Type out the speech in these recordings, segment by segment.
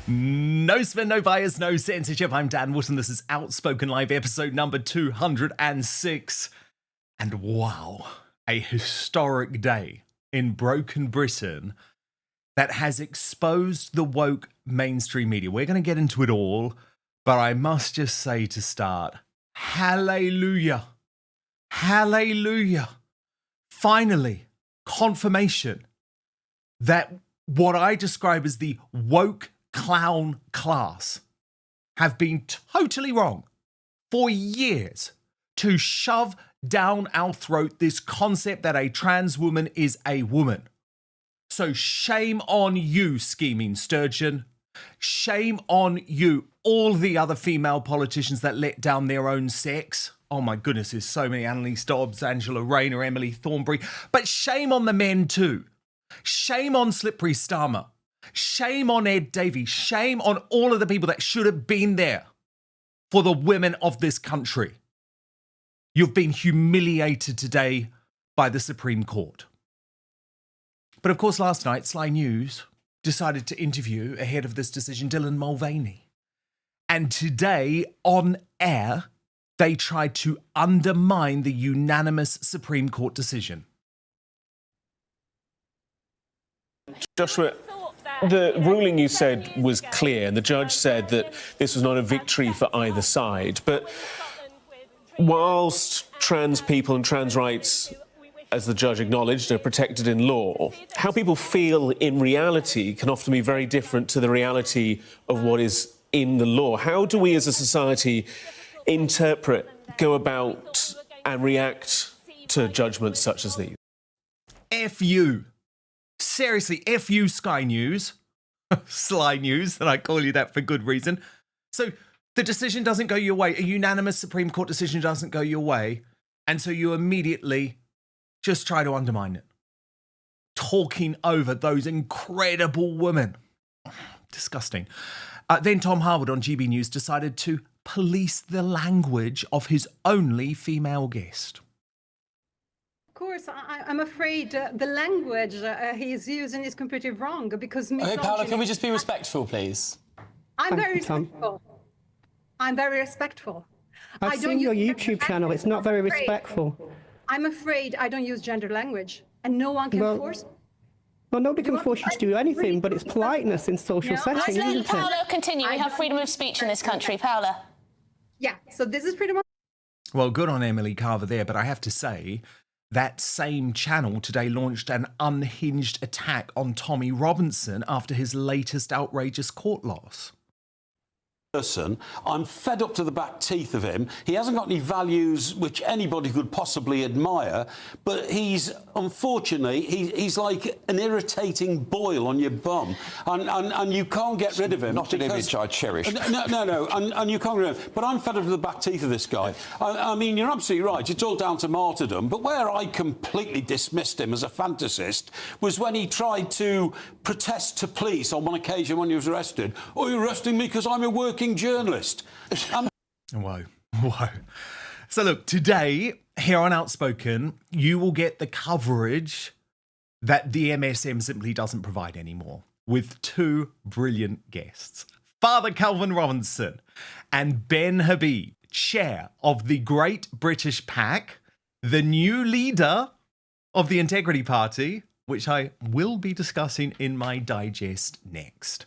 No spin, no bias, no censorship. I'm Dan Wootton. This is Outspoken Live, episode number 206. And wow, a historic day in broken Britain that has exposed the woke mainstream media. We're going to get into it all, but I must just say to start, hallelujah. Hallelujah. Finally, confirmation that what I describe as the woke clown class have been totally wrong for years to shove down our throat this concept that a trans woman is a woman. So shame on you, Scheming Sturgeon. Shame on you, all the other female politicians that let down their own sex. Oh my goodness, there's so many. Annalise Dobbs, Angela Rayner, Emily Thornberry. But shame on the men too. Shame on Slippery Starmer. Shame on Ed Davies. Shame on all of the people that should have been there for the women of this country. You've been humiliated today by the Supreme Court. But of course, last night, Sly News decided to interview, ahead of this decision, Dylan Mulvaney. And today, on air, they tried to undermine the unanimous Supreme Court decision. Joshua, the ruling you said was clear, and the judge said that this was not a victory for either side. But whilst trans people and trans rights, as the judge acknowledged, are protected in law, how people feel in reality can often be very different to the reality of what is in the law. How do we as a society interpret, go about and react to judgments such as these? F you. Seriously, F you, Sky News. Sly News, and I call you that for good reason. So the decision doesn't go your way. A unanimous Supreme Court decision doesn't go your way. And so you immediately just try to undermine it. Talking over those incredible women. Disgusting. Then Tom Harwood on GB News decided to police the language of his only female guest. Of course, I'm afraid the language he's using is completely wrong because... Okay, Paola, can we just be respectful, please? I'm very respectful. I'm very respectful. I've seen your YouTube channel. It's not very respectful. I'm afraid I don't use gender language, and no one can force me. Well, nobody can force you to do anything, but it's politeness in social settings, Let's let isn't it? Paola continue. We have freedom of speech in this country. Paola. Yeah, so this is freedom of... Well, good on Emily Carver there, but I have to say, that same channel today launched an unhinged attack on Tommy Robinson after his latest outrageous court loss. I'm fed up to the back teeth of him. He hasn't got any values which anybody could possibly admire, but he's, unfortunately, he's like an irritating boil on your bum, and you can't get rid of him. Not an image I cherish. No, and you can't get rid of him. But I'm fed up to the back teeth of this guy. I mean, you're absolutely right. It's all down to martyrdom, but where I completely dismissed him as a fantasist was when he tried to protest to police on one occasion when he was arrested. Oh, you're arresting me because I'm a working journalist. Whoa. So look, today here on Outspoken, you will get the coverage that the MSM simply doesn't provide anymore, with two brilliant guests, Father Calvin Robinson and Ben Habib, chair of the Great British Pac, the new leader of the Integrity Party, which I will be discussing in my digest next.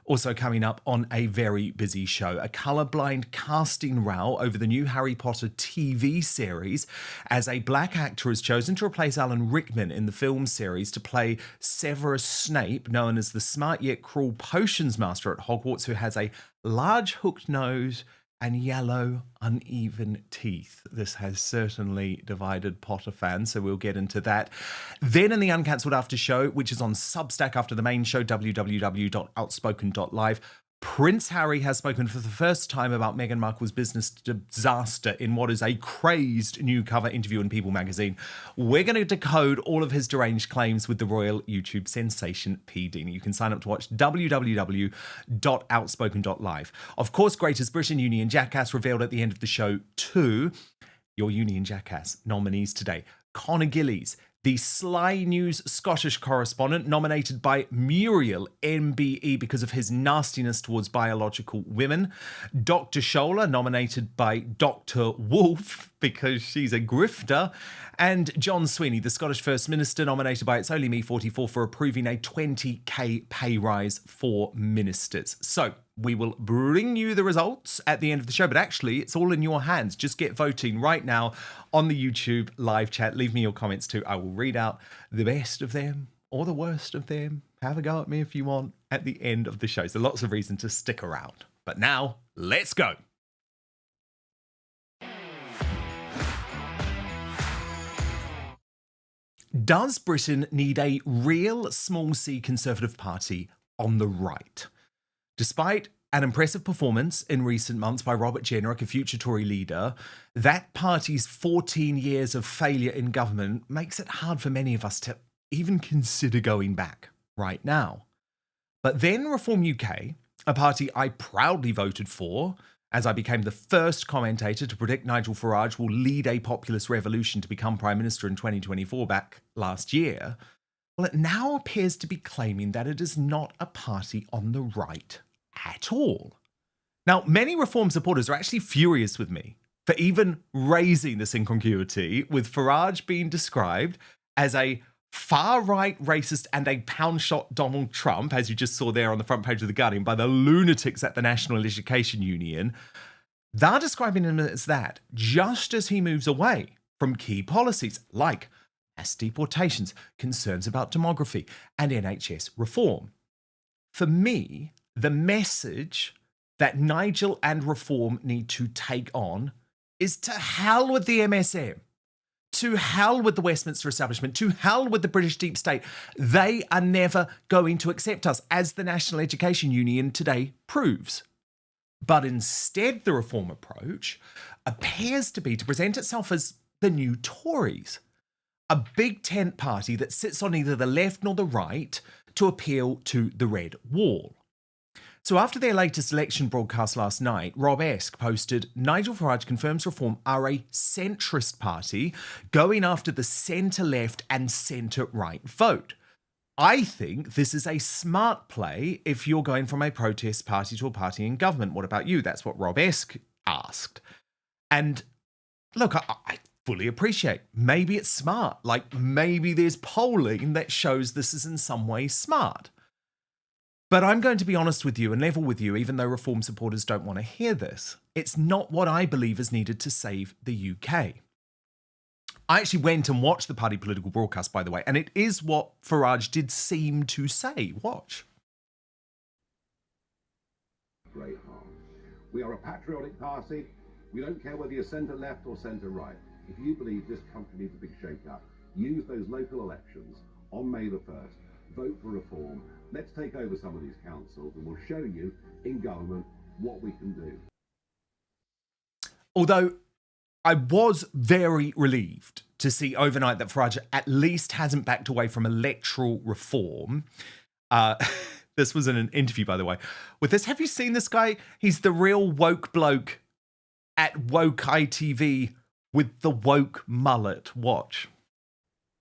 Also coming up on a very busy show, a colourblind casting row over the new Harry Potter TV series as a black actor is chosen to replace Alan Rickman in the film series to play Severus Snape, known as the smart yet cruel potions master at Hogwarts, who has a large hooked nose and yellow, uneven teeth. This has certainly divided Potter fans, so we'll get into that. Then in the Uncancelled After Show, which is on Substack after the main show, www.outspoken.live, Prince Harry has spoken for the first time about Meghan Markle's business disaster in what is a crazed new cover interview in People magazine. We're going to decode all of his deranged claims with the royal YouTube sensation P. Dini. You can sign up to watch www.outspoken.live. Of course, Greatest Britain Union Jackass revealed at the end of the show too. Your Union Jackass nominees today: Connor Gillies, the Sly News Scottish correspondent, nominated by Muriel MBE because of his nastiness towards biological women. Dr. Scholler, nominated by Dr. Wolf because she's a grifter. And John Sweeney, the Scottish First Minister, nominated by It's Only Me 44 for approving a 20k pay rise for ministers. So we will bring you the results at the end of the show, but actually it's all in your hands. Just get voting right now on the YouTube live chat. Leave me your comments too. I will read out the best of them or the worst of them. Have a go at me if you want at the end of the show. So lots of reason to stick around. But now, let's go. Does Britain need a real small c Conservative Party on the right? Despite an impressive performance in recent months by Robert Jenrick, a future Tory leader, that party's 14 years of failure in government makes it hard for many of us to even consider going back right now. But then Reform UK, a party I proudly voted for, as I became the first commentator to predict Nigel Farage will lead a populist revolution to become Prime Minister in 2024 back last year, well, it now appears to be claiming that it is not a party on the right at all. Now, many Reform supporters are actually furious with me for even raising this incongruity, with Farage being described as a far-right racist and a pound-shot Donald Trump, as you just saw there on the front page of The Guardian, by the lunatics at the National Education Union. They're describing him as that, just as he moves away from key policies like mass deportations, concerns about demography, and NHS reform. For me, the message that Nigel and Reform need to take on is to hell with the MSM. To hell with the Westminster establishment, to hell with the British deep state. They are never going to accept us, as the National Education Union today proves. But instead, the Reform approach appears to be to present itself as the new Tories, a big tent party that sits on neither the left nor the right to appeal to the red wall. So after their latest election broadcast last night, Rob Esk posted, Nigel Farage confirms Reform are a centrist party going after the centre-left and centre-right vote. I think this is a smart play if you're going from a protest party to a party in government. What about you? That's what Rob Esk asked. And look, I fully appreciate. Maybe it's smart. Like maybe there's polling that shows this is in some way smart. But I'm going to be honest with you and level with you, even though Reform supporters don't want to hear this. It's not what I believe is needed to save the UK. I actually went and watched the party political broadcast, by the way, and it is what Farage did seem to say. Watch. Great harm. We are a patriotic party. We don't care whether you're centre-left or centre-right. If you believe this country needs a big shake-up, use those local elections on May the 1st. Vote for Reform. Let's take over some of these councils and we'll show you in government what we can do. Although I was very relieved to see overnight that Farage at least hasn't backed away from electoral reform. This was in an interview, by the way. With this, have you seen this guy? He's the real woke bloke at woke ITV with the woke mullet. Watch.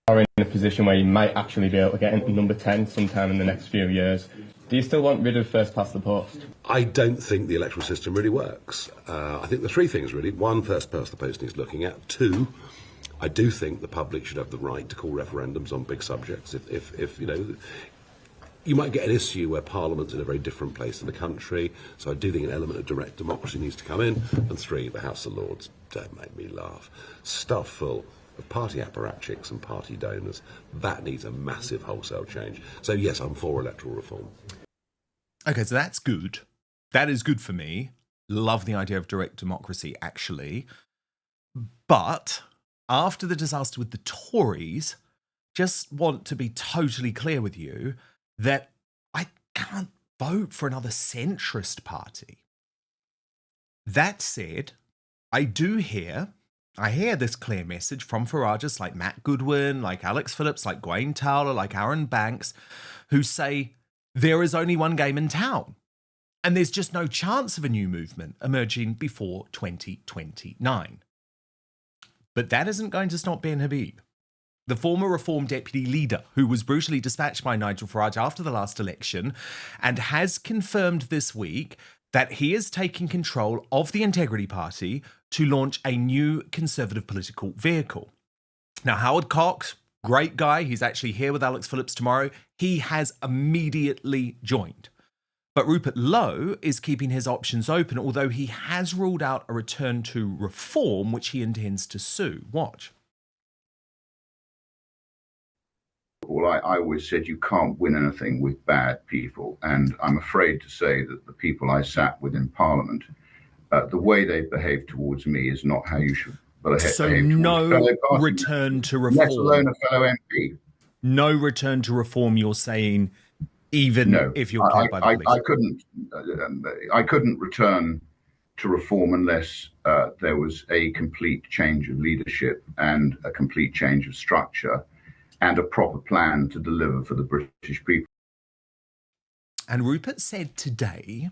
Are in a position where you might actually be able to get into number 10 sometime in the next few years. Do you still want rid of first past the post? I don't think the electoral system really works. I think there are three things really. One, first past the post needs looking at. Two, I do think the public should have the right to call referendums on big subjects. If you know, you might get an issue where Parliament's in a very different place in the country. So I do think an element of direct democracy needs to come in. And three, the House of Lords, don't make me laugh, stuffed full of party apparatchiks and party donors. That needs a massive wholesale change. So yes, I'm for electoral reform. Okay, so that's good. That is good for me. Love the idea of direct democracy, actually. But after the disaster with the Tories, just want to be totally clear with you that I can't vote for another centrist party. That said, I hear this clear message from Farages like Matt Goodwin, like Alex Phillips, like Gwaine Towler, like Aaron Banks, who say there is only one game in town. And there's just no chance of a new movement emerging before 2029. But that isn't going to stop Ben Habib. the former Reform deputy leader, who was brutally dispatched by Nigel Farage after the last election, and has confirmed this week that he is taking control of the Integrity Party to launch a new Conservative political vehicle. Now, Howard Cox, great guy, he's actually here with Alex Phillips tomorrow. He has immediately joined. But Rupert Lowe is keeping his options open, although he has ruled out a return to reform, which he intends to sue. Watch. Well, I always said you can't win anything with bad people, and I'm afraid to say that the people I sat with in Parliament, the way they behave towards me is not how you should behave. So towards no fellow party return to members, let reform. alone a fellow MP. No return to reform, you're saying, even No, if you're told by the police. I couldn't return to reform unless there was a complete change of leadership and a complete change of structure and a proper plan to deliver for the British people. And Rupert said today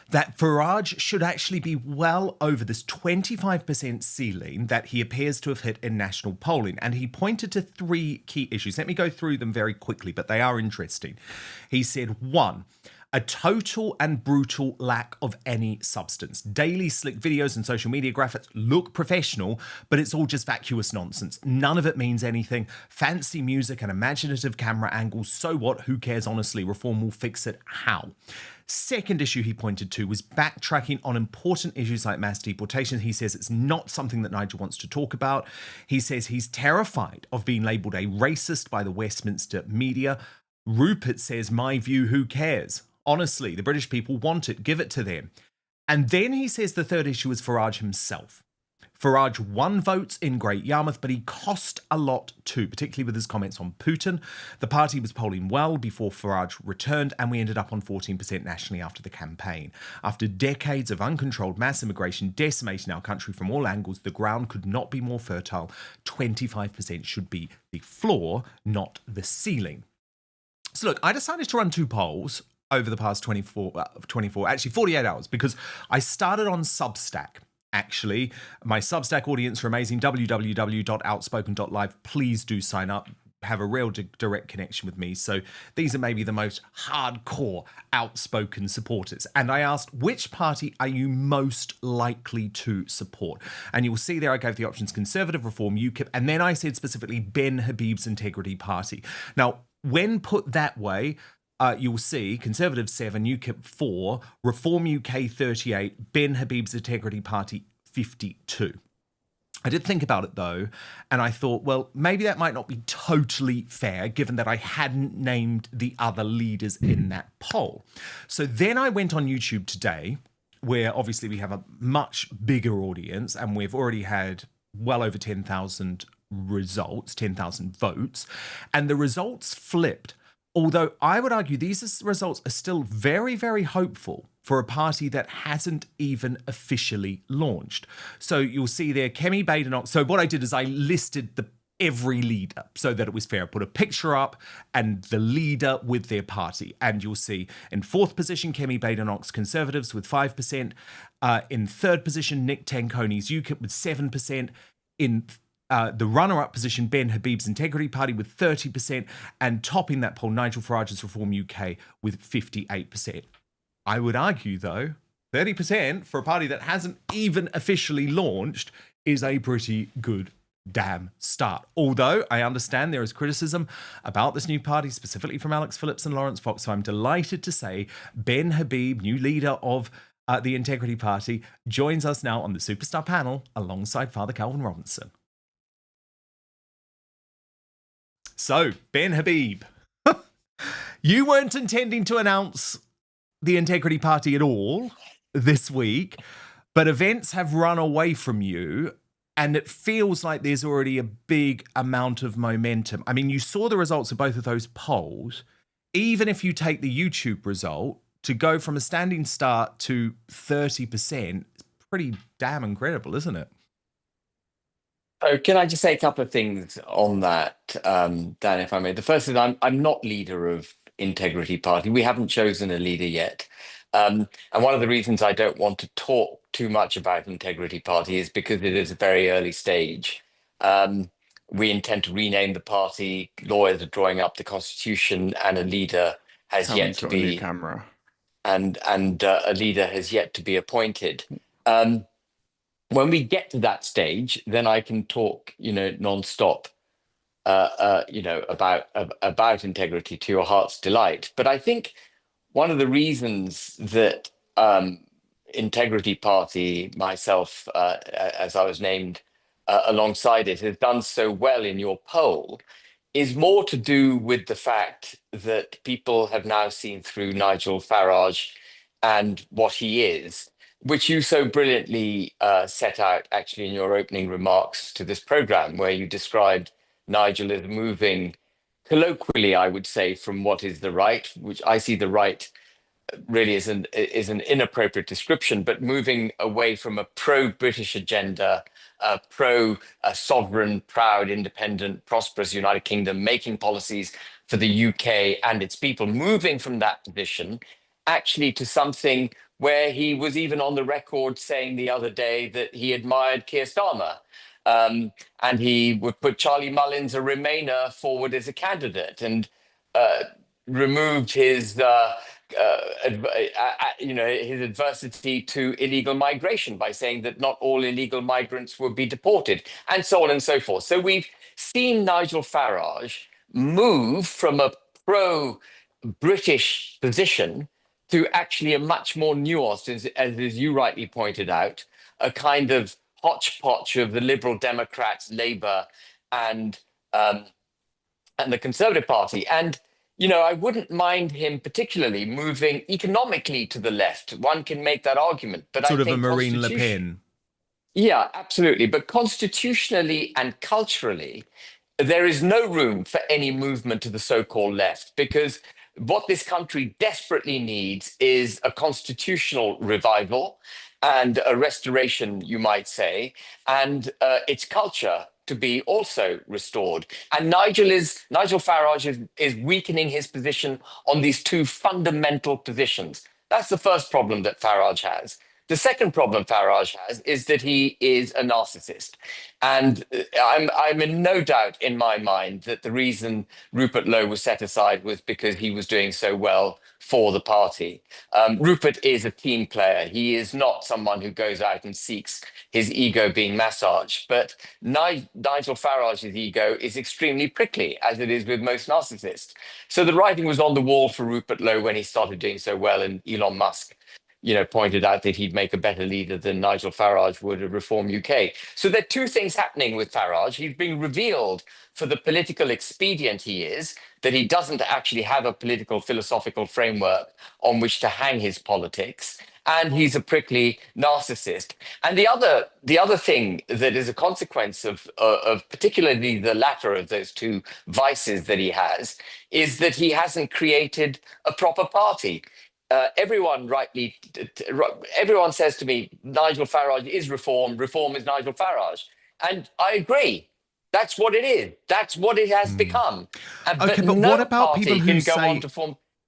that Farage should actually be well over this 25% ceiling that he appears to have hit in national polling. And he pointed to three key issues. Let me go through them very quickly, but they are interesting. He said, one, a total and brutal lack of any substance. Daily slick videos and social media graphics look professional, but it's all just vacuous nonsense. None of it means anything. Fancy music and imaginative camera angles. So what? Who cares? Honestly, reform will fix it. How? Second issue he pointed to was backtracking on important issues like mass deportation. He says it's not something that Nigel wants to talk about. He says he's terrified of being labelled a racist by the Westminster media. Rupert says, my view, who cares? Honestly, the British people want it. Give it to them. And then he says the third issue is Farage himself. Farage won votes in Great Yarmouth, but he cost a lot too, particularly with his comments on Putin. The party was polling well before Farage returned, and we ended up on 14% nationally after the campaign. After decades of uncontrolled mass immigration decimating our country from all angles, the ground could not be more48% 25% should be the floor, not the ceiling. So look, I decided to run two polls over the past 48 hours, because I started on Substack. Actually, my Substack audience are amazing. www.outspoken.live. Please do sign up. Have a real direct connection with me. So these are maybe the most hardcore Outspoken supporters. And I asked, which party are you most likely to support? And you'll see there I gave the options Conservative, Reform, UKIP, and then I said specifically Ben Habib's Integrity Party. Now, when put that way, you'll see Conservative 7, UKIP 4, Reform UK 38, Ben Habib's Integrity Party 52. I did think about it though, and I thought, well, maybe that might not be totally fair given that I hadn't named the other leaders in that poll. So then I went on YouTube today, where obviously we have a much bigger audience and we've already had well over 10,000 results, 10,000 votes, and the results flipped. Although I would argue these results are still very, very hopeful for a party that hasn't even officially launched. So you'll see there, Kemi Badenoch. So what I did is I listed every leader so that it was fair. I put a picture up and the leader with their party. And you'll see in fourth position, Kemi Badenoch's Conservatives with 5%. In third position, Nick Tanconi's UKIP with 7%. In the runner-up position, Ben Habib's Integrity Party with 30%, and topping that poll, Nigel Farage's Reform UK with 58%. I would argue, though, 30% for a party that hasn't even officially launched is a pretty good damn start. Although I understand there is criticism about this new party, specifically from Alex Phillips and Lawrence Fox, so I'm delighted to say Ben Habib, new leader of the Integrity Party, joins us now on the Superstar panel alongside Father Calvin Robinson. So, Ben Habib, you weren't intending to announce the Integrity Party at all this week, but events have run away from you, and it feels like there's already a big amount of momentum. I mean, you saw the results of both of those polls. Even if you take the YouTube result, to go from a standing start to 30%, it's pretty damn incredible, isn't it? Oh, can I just say a couple of things on that, Dan, if I may? The first is I'm not leader of Integrity Party. We haven't chosen a leader yet. And one of the reasons I don't want to talk too much about Integrity Party is because it is a very early stage. we intend to rename the party. Lawyers are drawing up the constitution, and a leader has yet to be camera. And a leader has yet to be appointed. When we get to that stage, then I can talk, non-stop, about integrity to your heart's delight. But I think one of the reasons that Integrity Party, myself, as I was named alongside it, has done so well in your poll is more to do with the fact that people have now seen through Nigel Farage and what he is, which you so brilliantly set out actually in your opening remarks to this programme, where you described Nigel as moving colloquially, I would say, from what is the right, which I see the right really is an inappropriate description, but moving away from a pro-British agenda, pro-sovereign, proud, independent, prosperous United Kingdom, making policies for the UK and its people, moving from that position actually to something where he was even on the record saying the other day that he admired Keir Starmer. And he would put Charlie Mullins, a Remainer, forward as a candidate, and removed his his adversity to illegal migration by saying that not all illegal migrants would be deported, and so on and so forth. So we've seen Nigel Farage move from a pro-British position to actually a much more nuanced, as you rightly pointed out, a kind of hodgepodge of the Liberal Democrats, Labour, and the Conservative Party. And I wouldn't mind him particularly moving economically to the left. One can make that argument, but sort of a Marine Le Pen. Yeah, absolutely. But constitutionally and culturally, there is no room for any movement to the so-called left, because what this country desperately needs is a constitutional revival and a restoration, you might say, and its culture to be also restored. And Nigel Farage is weakening his position on these two fundamental positions. That's the first problem that Farage has. The second problem Farage has is that he is a narcissist. And I'm in no doubt in my mind that the reason Rupert Lowe was set aside was because he was doing so well for the party. Rupert is a team player. He is not someone who goes out and seeks his ego being massaged. But Nigel Farage's ego is extremely prickly, as it is with most narcissists. So the writing was on the wall for Rupert Lowe when he started doing so well, and Elon Musk pointed out that he'd make a better leader than Nigel Farage would at Reform UK. So there are two things happening with Farage. He's being revealed for the political expedient he is, that he doesn't actually have a political philosophical framework on which to hang his politics. And he's a prickly narcissist. And the other thing that is a consequence of particularly the latter of those two vices that he has is that he hasn't created a proper party. Everyone says to me, Nigel Farage is reform is Nigel Farage. And I agree. That's what it is. That's what it has become. Okay, but what about people who say...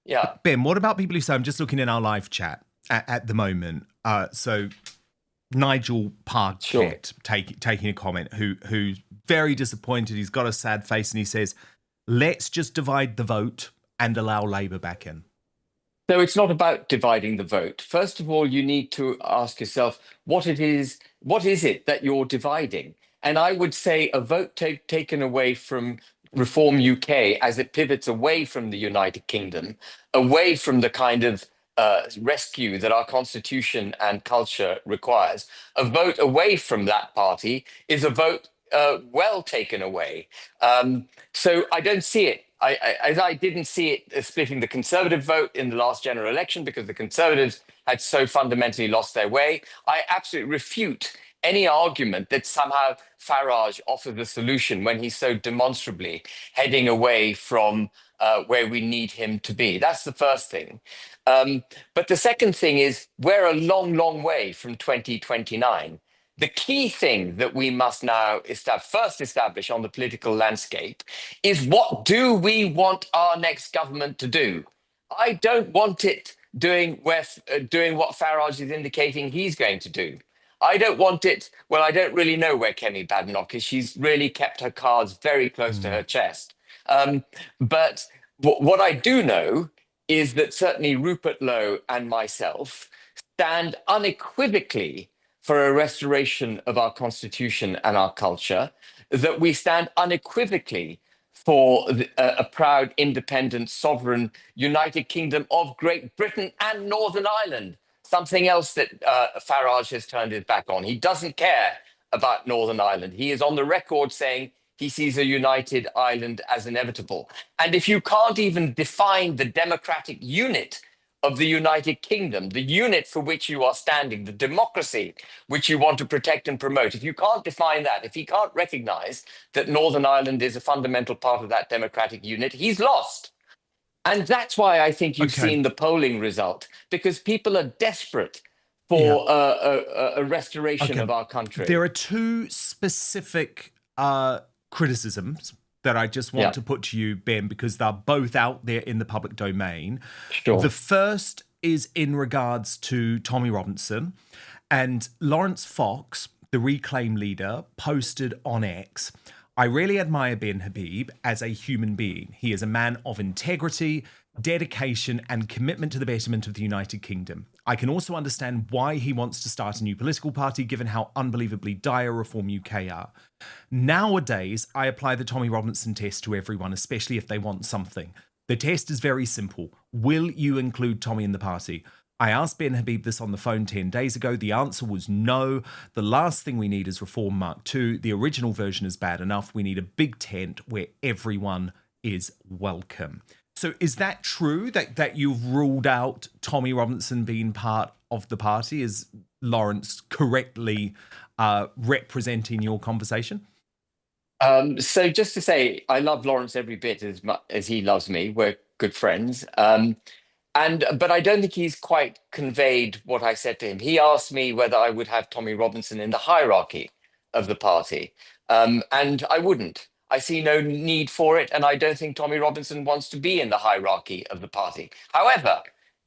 Yeah. Ben, what about people who say, I'm just looking in our live chat at the moment, so Nigel Parkett taking a comment, who's very disappointed, he's got a sad face, and he says, let's just divide the vote and allow Labour back in. So it's not about dividing the vote. First of all, you need to ask yourself what is it that you're dividing? And I would say a vote taken away from Reform UK as it pivots away from the United Kingdom, away from the kind of rescue that our constitution and culture requires. A vote away from that party is a vote well taken away. So I don't see it. I didn't see it splitting the Conservative vote in the last general election because the Conservatives had so fundamentally lost their way. I absolutely refute any argument that somehow Farage offers a solution when he's so demonstrably heading away from where we need him to be. That's the first thing. But the second thing is we're a long, long way from 2029. The key thing that we must now first establish on the political landscape is, what do we want our next government to do? I don't want it doing what Farage is indicating he's going to do. I don't want it. Well, I don't really know where Kemi Badenoch is. She's really kept her cards very close to her chest. But what I do know is that certainly Rupert Lowe and myself stand unequivocally for a restoration of our constitution and our culture, that we stand unequivocally for a proud, independent, sovereign United Kingdom of Great Britain and Northern Ireland, something else that Farage has turned his back on. He doesn't care about Northern Ireland. He is on the record saying he sees a united Ireland as inevitable. And if you can't even define the democratic unit of the United Kingdom, the unit for which you are standing, the democracy which you want to protect and promote, if you can't define that, if he can't recognize that Northern Ireland is a fundamental part of that democratic unit, he's lost. And that's why I think you've seen the polling result, because people are desperate for a restoration of our country. There are two specific criticisms that I just want to put to you, Ben, because they're both out there in the public domain. Sure. The first is in regards to Tommy Robinson, and Lawrence Fox, the Reclaim leader, posted on X, "I really admire Ben Habib as a human being. He is a man of integrity, dedication, and commitment to the betterment of the United Kingdom. I can also understand why he wants to start a new political party, given how unbelievably dire Reform UK are. Nowadays, I apply the Tommy Robinson test to everyone, especially if they want something. The test is very simple. Will you include Tommy in the party? I asked Ben Habib this on the phone 10 days ago. The answer was no. The last thing we need is Reform Mark II. The original version is bad enough. We need a big tent where everyone is welcome." So is that true, that you've ruled out Tommy Robinson being part of the party? Is Lawrence correctly representing your conversation? So just to say, I love Lawrence every bit as much as he loves me. We're good friends. But I don't think he's quite conveyed what I said to him. He asked me whether I would have Tommy Robinson in the hierarchy of the party. And I wouldn't. I see no need for it, and I don't think Tommy Robinson wants to be in the hierarchy of the party. However,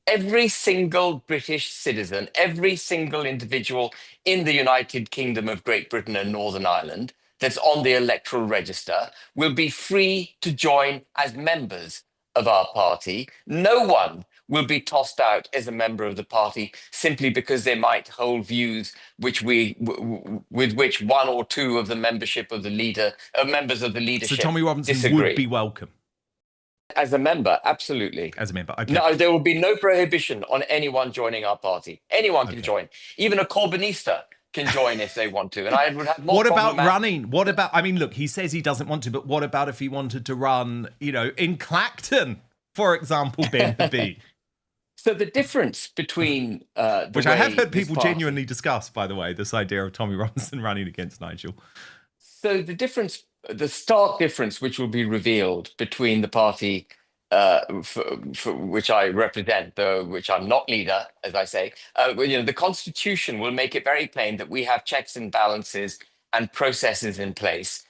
every single British citizen, every single individual in the United Kingdom of Great Britain and Northern Ireland that's on the electoral register will be free to join as members of our party. No one will be tossed out as a member of the party simply because they might hold views with which one or two of the members of the leadership. So Tommy Robinson disagree. would be welcome as a member, absolutely. As a member, okay. No, there will be no prohibition on anyone joining our party. Anyone can join. Even a Corbynista can join if they want to, and I would have more. What about running? What about? I mean, look, he says he doesn't want to, but what about if he wanted to run? In Clacton, for example, Ben Habib. So the difference between which I have heard people genuinely discuss, by the way, this idea of Tommy Robinson running against Nigel. So the stark difference, which will be revealed between the party for which I represent, which I'm not leader, as I say, the Constitution will make it very plain that we have checks and balances and processes in place,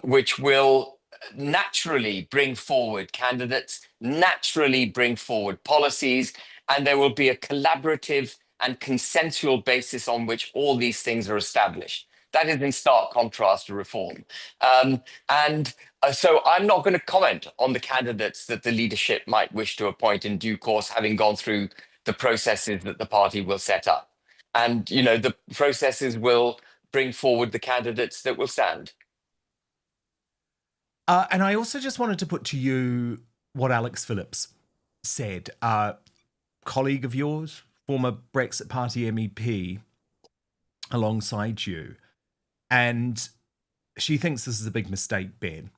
which will naturally bring forward candidates, naturally bring forward policies, and there will be a collaborative and consensual basis on which all these things are established. That is in stark contrast to Reform. So I'm not going to comment on the candidates that the leadership might wish to appoint in due course, having gone through the processes that the party will set up. And, the processes will bring forward the candidates that will stand. And I also just wanted to put to you what Alex Phillips said, colleague of yours, former Brexit Party MEP, alongside you. And she thinks this is a big mistake, Ben.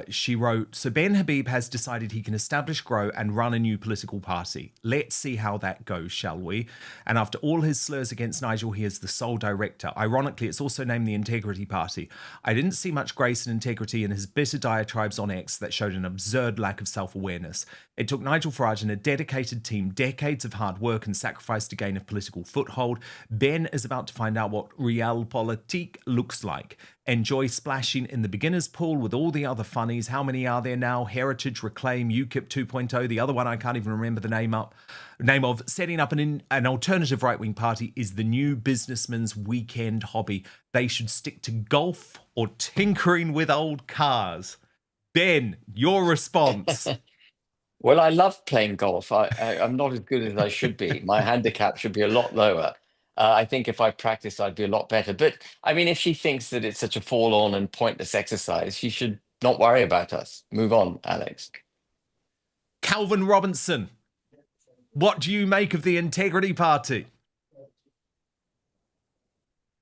She wrote, "So Ben Habib has decided he can establish, grow, and run a new political party. Let's see how that goes, shall we? And after all his slurs against Nigel, he is the sole director. Ironically, it's also named the Integrity Party. I didn't see much grace and integrity in his bitter diatribes on X that showed an absurd lack of self-awareness. It took Nigel Farage and a dedicated team decades of hard work and sacrifice to gain a political foothold. Ben is about to find out what realpolitik looks like. Enjoy splashing in the beginner's pool with all the other other funnies. How many are there now? Heritage, Reclaim, UKIP 2.0. The other one I can't even remember the name of. Setting up an alternative right-wing party is the new businessman's weekend hobby. They should stick to golf or tinkering with old cars. Ben, your response. Well, I love playing golf. I'm not as good as I should be. My handicap should be a lot lower. I think if I practiced, I'd be a lot better. But I mean, if she thinks that it's such a forlorn and pointless exercise, she should not worry about us. Move on, Alex. Calvin Robinson, what do you make of the Integrity Party?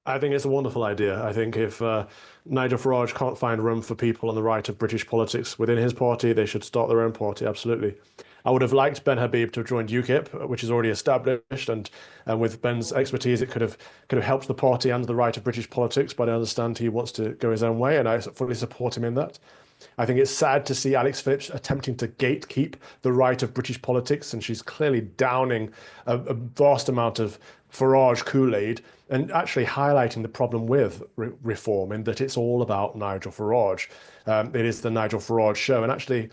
I think it's a wonderful idea. I think if Nigel Farage can't find room for people on the right of British politics within his party, they should start their own party, absolutely. I would have liked Ben Habib to have joined UKIP, which is already established, and with Ben's expertise, it could have helped the party and the right of British politics, but I understand he wants to go his own way, and I fully support him in that. I think it's sad to see Alex Phillips attempting to gatekeep the right of British politics, and she's clearly downing a vast amount of Farage Kool-Aid and actually highlighting the problem with reform in that it's all about Nigel Farage. It is the Nigel Farage show, and actually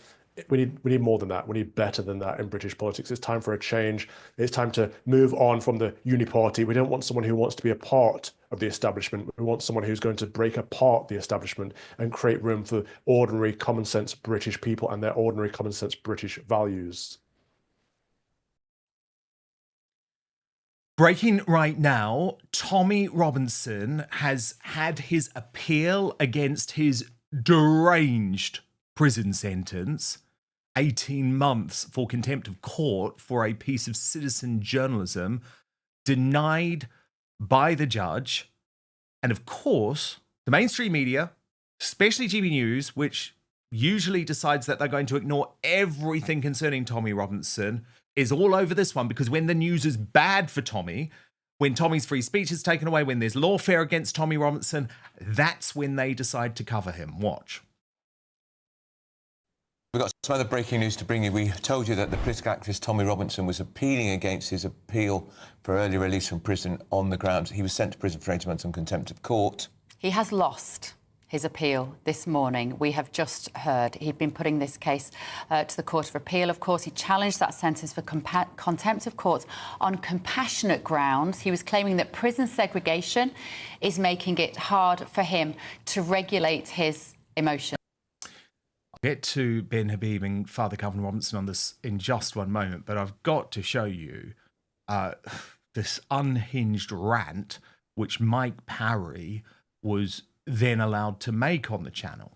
we need more than that. We need better than that in British politics. It's time for a change. It's time to move on from the uni-party. We don't want someone who wants to be a part of the establishment. We want someone who's going to break apart the establishment and create room for ordinary common sense British people and their ordinary common sense British values. Breaking right now, Tommy Robinson has had his appeal against his deranged prison sentence, 18 months for contempt of court for a piece of citizen journalism, denied by the judge. And of course, the mainstream media, especially GB News, which usually decides that they're going to ignore everything concerning Tommy Robinson, is all over this one, because when the news is bad for Tommy, when Tommy's free speech is taken away, when there's lawfare against Tommy Robinson, that's when they decide to cover him. Watch. We've got some other breaking news to bring you. We told you that the political activist Tommy Robinson was appealing against his appeal for early release from prison on the grounds he was sent to prison for 18 months on contempt of court. He has lost his appeal this morning. We have just heard he'd been putting this case to the Court of Appeal. Of course, he challenged that sentence for contempt of court on compassionate grounds. He was claiming that prison segregation is making it hard for him to regulate his emotions. I'll get to Ben Habib and Father Calvin Robinson on this in just one moment, but I've got to show you this unhinged rant which Mike Parry was then allowed to make on the channel.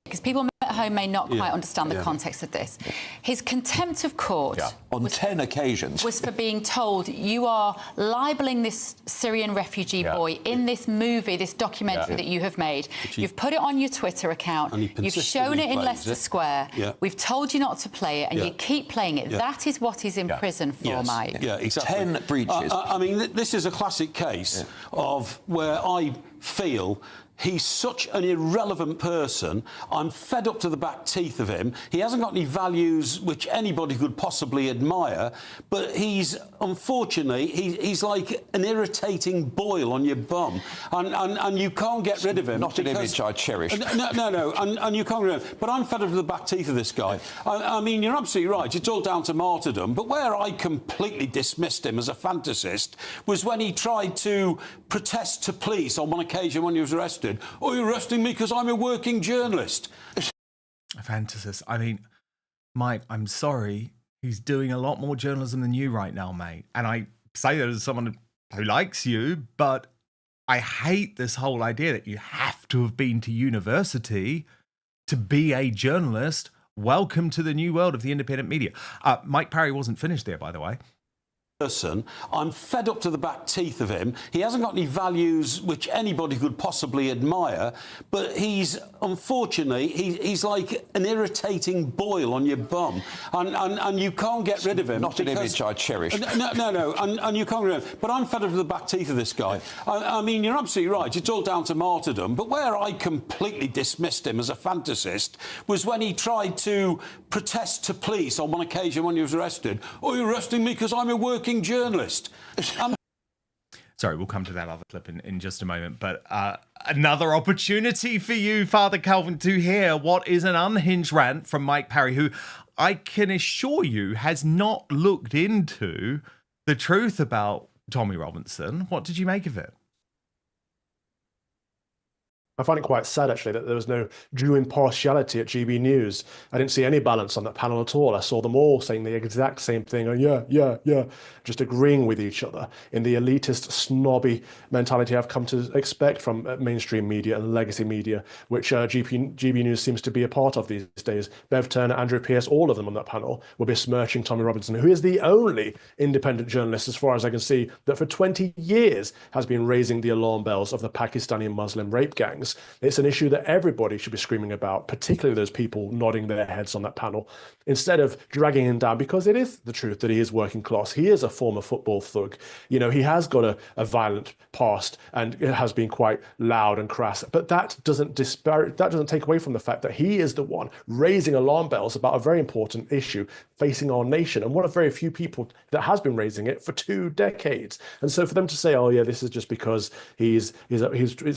Because people at home may not quite understand the context of this. His contempt of court on 10 occasions was for being told, you are libelling this Syrian refugee boy in this movie, this documentary that you have made. You've put it on your Twitter account. You've shown it in Leicester Square. We've told you not to play it, and you keep playing it. That is what he's in prison for, Mike. Yeah, exactly. 10 breaches. I mean, this is a classic case of where I feel he's such an irrelevant person. I'm fed up to the back teeth of him. He hasn't got any values which anybody could possibly admire, but he's, unfortunately, he's like an irritating boil on your bum, and you can't get rid of him. Not an image I cherish. No, and you can't get rid of him. But I'm fed up to the back teeth of this guy. I mean, you're absolutely right. It's all down to martyrdom, but where I completely dismissed him as a fantasist was when he tried to protest to police on one occasion when he was arrested. Oh, you're arresting me because I'm a working journalist. A fantasist. I mean, Mike, I'm sorry. He's doing a lot more journalism than you right now, mate. And I say that as someone who likes you, but I hate this whole idea that you have to have been to university to be a journalist. Welcome to the new world of the independent media. Mike Parry wasn't finished there, by the way. Person. I'm fed up to the back teeth of him. He hasn't got any values which anybody could possibly admire, but he's, unfortunately, he's like an irritating boil on your bum, and you can't get rid of him. Not an image I cherish. No, and you can't get rid of him. But I'm fed up to the back teeth of this guy. I mean, you're absolutely right. It's all down to martyrdom, but where I completely dismissed him as a fantasist was when he tried to protest to police on one occasion when he was arrested. Oh, you're arresting me because I'm a working journalist. Sorry, we'll come to that other clip in just a moment. But another opportunity for you, Father Calvin, to hear what is an unhinged rant from Mike Parry, who I can assure you has not looked into the truth about Tommy Robinson. What did you make of it? I find it quite sad, actually, that there was no due impartiality at GB News. I didn't see any balance on that panel at all. I saw them all saying the exact same thing. Yeah, just agreeing with each other in the elitist, snobby mentality I've come to expect from mainstream media and legacy media, which GB News seems to be a part of these days. Bev Turner, Andrew Pierce, all of them on that panel were besmirching Tommy Robinson, who is the only independent journalist, as far as I can see, that for 20 years has been raising the alarm bells of the Pakistani Muslim rape gangs. It's an issue that everybody should be screaming about, particularly those people nodding their heads on that panel, instead of dragging him down, because it is the truth that he is working class. He is a former football thug. You know, he has got a violent past and it has been quite loud and crass. But that doesn't take away from the fact that he is the one raising alarm bells about a very important issue facing our nation, and one of very few people that has been raising it for 2 decades. And so for them to say, oh yeah, this is just because he's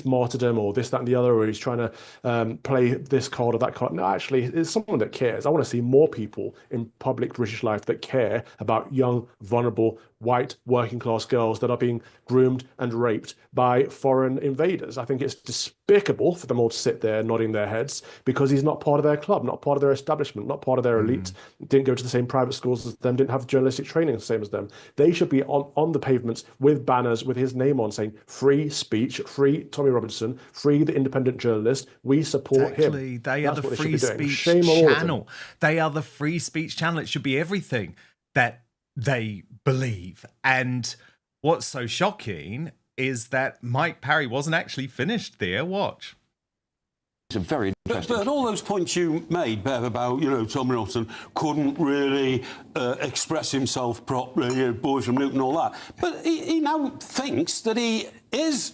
martyrdom or this, that, and the other, or he's trying to play this card or that card. No, actually, it's someone that cares. I want to see more people in public British life that care about young, vulnerable, white, working class girls that are being groomed and raped by foreign invaders. I think it's despicable for them all to sit there nodding their heads because he's not part of their club, not part of their establishment, not part of their elite, didn't go to the same private schools as them, didn't have journalistic training the same as them. They should be on the pavements with banners with his name on saying free speech, free Tommy Robinson, free the independent journalist, we support him. They are the free speech Shame on all of them. channel. They are the free speech channel. It should be everything that they believe. And what's so shocking is that Mike Parry wasn't actually finished there. Watch. It's a very interesting. But all those points you made, Bev, about, you know, Tommy Robinson couldn't really express himself properly, boys from Newton, all that. But he now thinks that he is,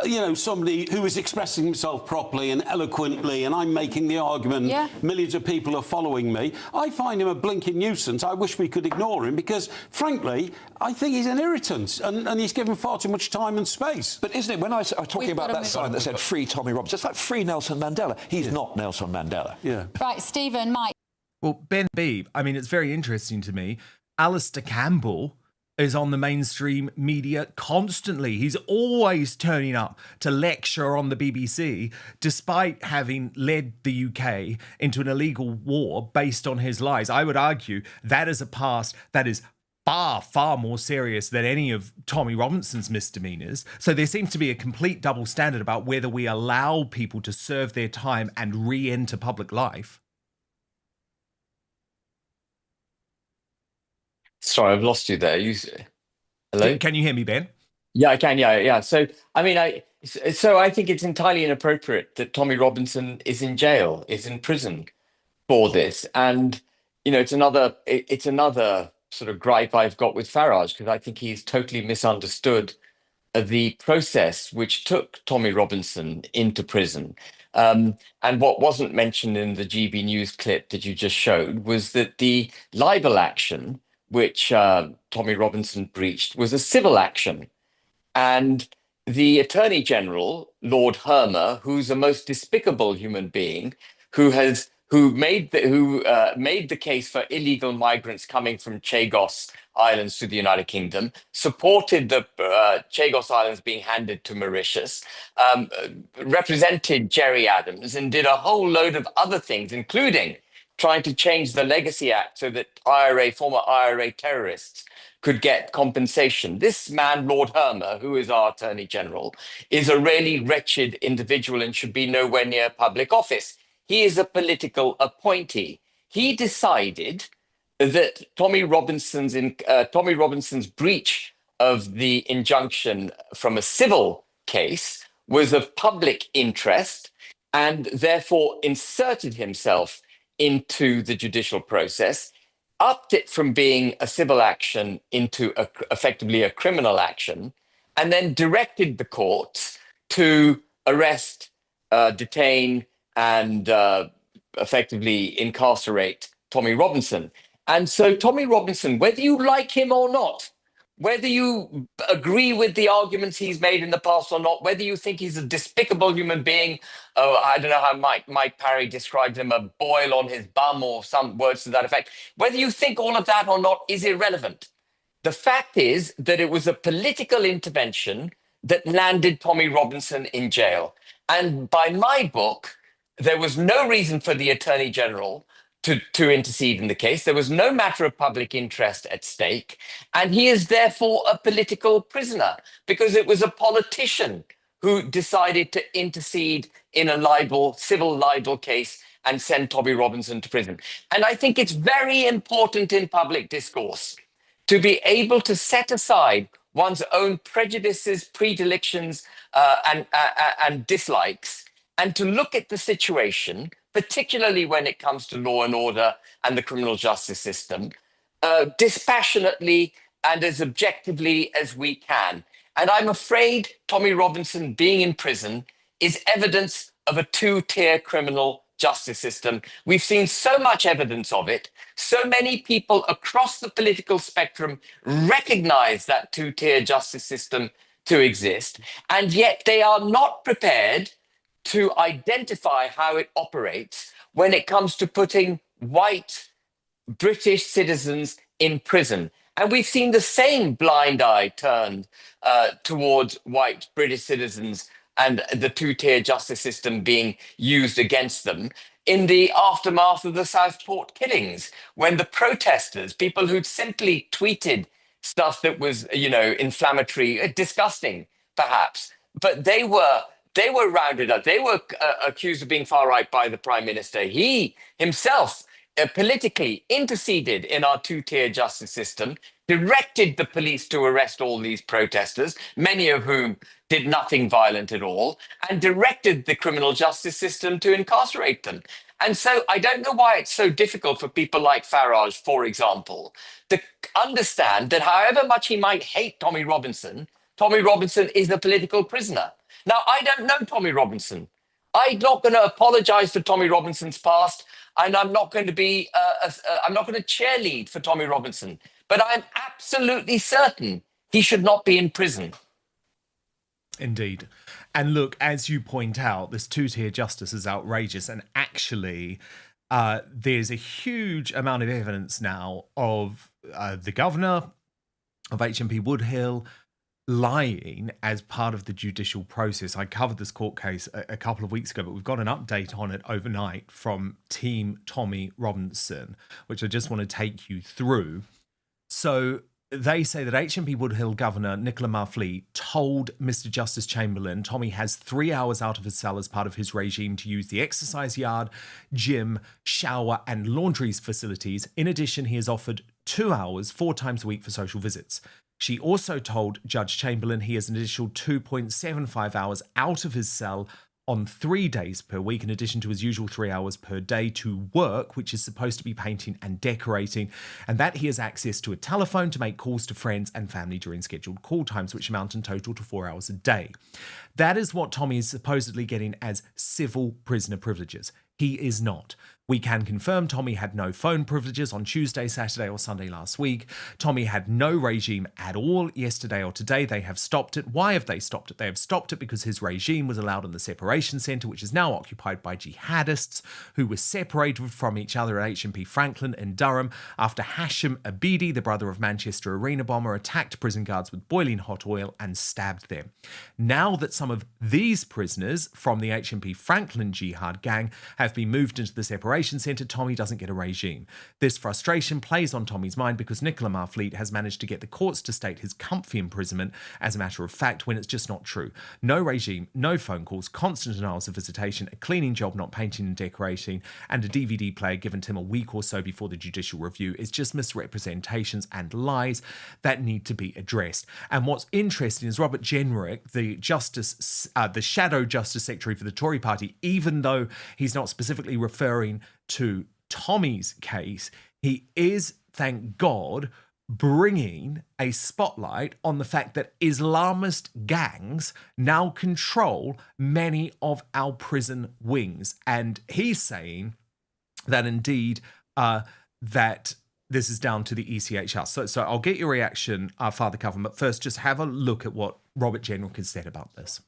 you know, somebody who is expressing himself properly and eloquently, and I'm making the argument, millions of people are following me. I find him a blinking nuisance. I wish we could ignore him because, frankly, I think he's an irritant and he's given far too much time and space. But isn't it, when I was talking about that sign that said free Tommy Robinson, it's like free Nelson Mandela. He's not Nelson Mandela. Yeah. Right, Stephen, Mike. Well, Ben Habib, I mean, it's very interesting to me. Alistair Campbell is on the mainstream media constantly. He's always turning up to lecture on the BBC, despite having led the UK into an illegal war based on his lies. I would argue that is a past that is far, far more serious than any of Tommy Robinson's misdemeanors. So there seems to be a complete double standard about whether we allow people to serve their time and re-enter public life. Sorry, I've lost you there. Hello? Can you hear me, Ben? Yeah, I can. Yeah. So, I mean, I think it's entirely inappropriate that Tommy Robinson is in jail, is in prison for this. And, you know, it's another sort of gripe I've got with Farage, because I think he's totally misunderstood the process which took Tommy Robinson into prison. And what wasn't mentioned in the GB News clip that you just showed was that the libel action which Tommy Robinson breached was a civil action. And the Attorney General, Lord Hermer, who's a most despicable human being, who made the case for illegal migrants coming from Chagos Islands to the United Kingdom, supported the Chagos Islands being handed to Mauritius, represented Jerry Adams, and did a whole load of other things, including trying to change the Legacy Act so that former IRA terrorists could get compensation. This man, Lord Hermer, who is our Attorney General, is a really wretched individual and should be nowhere near public office. He is a political appointee. He decided that Tommy Robinson's breach of the injunction from a civil case was of public interest and therefore inserted himself into the judicial process, upped it from being a civil action into effectively a criminal action, and then directed the courts to arrest, detain, and effectively incarcerate Tommy Robinson. And so Tommy Robinson, whether you like him or not, whether you agree with the arguments he's made in the past or not, whether you think he's a despicable human being, I don't know how Mike Parry described him, a boil on his bum or some words to that effect, whether you think all of that or not is irrelevant. The fact is that it was a political intervention that landed Tommy Robinson in jail. And by my book, there was no reason for the Attorney General to intercede in the case. There was no matter of public interest at stake. And he is therefore a political prisoner because it was a politician who decided to intercede in a civil libel case and send Tommy Robinson to prison. And I think it's very important in public discourse to be able to set aside one's own prejudices, predilections, and dislikes, and to look at the situation, particularly when it comes to law and order and the criminal justice system, dispassionately and as objectively as we can. And I'm afraid Tommy Robinson being in prison is evidence of a two-tier criminal justice system. We've seen so much evidence of it. So many people across the political spectrum recognize that two-tier justice system to exist, and yet they are not prepared to identify how it operates when it comes to putting white British citizens in prison. And we've seen the same blind eye turned towards white British citizens and the two-tier justice system being used against them in the aftermath of the Southport killings, when the protesters, people who'd simply tweeted stuff that was, inflammatory, disgusting, perhaps, but they were rounded up. They were accused of being far right by the Prime Minister. He himself politically interceded in our two-tier justice system, directed the police to arrest all these protesters, many of whom did nothing violent at all, and directed the criminal justice system to incarcerate them. And so I don't know why it's so difficult for people like Farage, for example, to understand that however much he might hate Tommy Robinson is a political prisoner. Now, I don't know Tommy Robinson. I'm not going to apologize for Tommy Robinson's past, and I'm not going to cheerlead for Tommy Robinson. But I'm absolutely certain he should not be in prison. Indeed. And look, as you point out, this two-tier justice is outrageous. And actually, there's a huge amount of evidence now of the governor of HMP Woodhill lying as part of the judicial process. I covered this court case a couple of weeks ago, but we've got an update on it overnight from Team Tommy Robinson, which I just want to take you through. So they say that HMP Woodhill Governor Nicola Marfleet told Mr. Justice Chamberlain Tommy has 3 hours out of his cell as part of his regime to use the exercise yard, gym, shower and laundries facilities. In addition, he is offered 2 hours 4 times a week for social visits. She also told Judge Chamberlain he has an additional 2.75 hours out of his cell on 3 days per week, in addition to his usual 3 hours per day to work, which is supposed to be painting and decorating, and that he has access to a telephone to make calls to friends and family during scheduled call times, which amount in total to 4 hours a day. That is what Tommy is supposedly getting as civil prisoner privileges. He is not. We can confirm Tommy had no phone privileges on Tuesday, Saturday or Sunday last week. Tommy had no regime at all yesterday or today. They have stopped it. Why have they stopped it? They have stopped it because his regime was allowed in the separation centre, which is now occupied by jihadists who were separated from each other at HMP Franklin in Durham after Hashim Abidi, the brother of Manchester arena bomber, attacked prison guards with boiling hot oil and stabbed them. Now that some of these prisoners from the HMP Franklin jihad gang have been moved into the separation centre, Tommy doesn't get a regime. This frustration plays on Tommy's mind because Nicola Marfleet has managed to get the courts to state his comfy imprisonment as a matter of fact when it's just not true. No regime, no phone calls, constant denials of visitation, a cleaning job not painting and decorating, and a DVD player given to him a week or so before the judicial review is just misrepresentations and lies that need to be addressed. And what's interesting is Robert Jenrick, the shadow Justice Secretary for the Tory party, even though he's not specifically referring to Tommy's case, he is, thank God, bringing a spotlight on the fact that Islamist gangs now control many of our prison wings. And he's saying that indeed that this is down to the ECHR. So I'll get your reaction, Father Calvin, but first just have a look at what Robert Jenrick has said about this.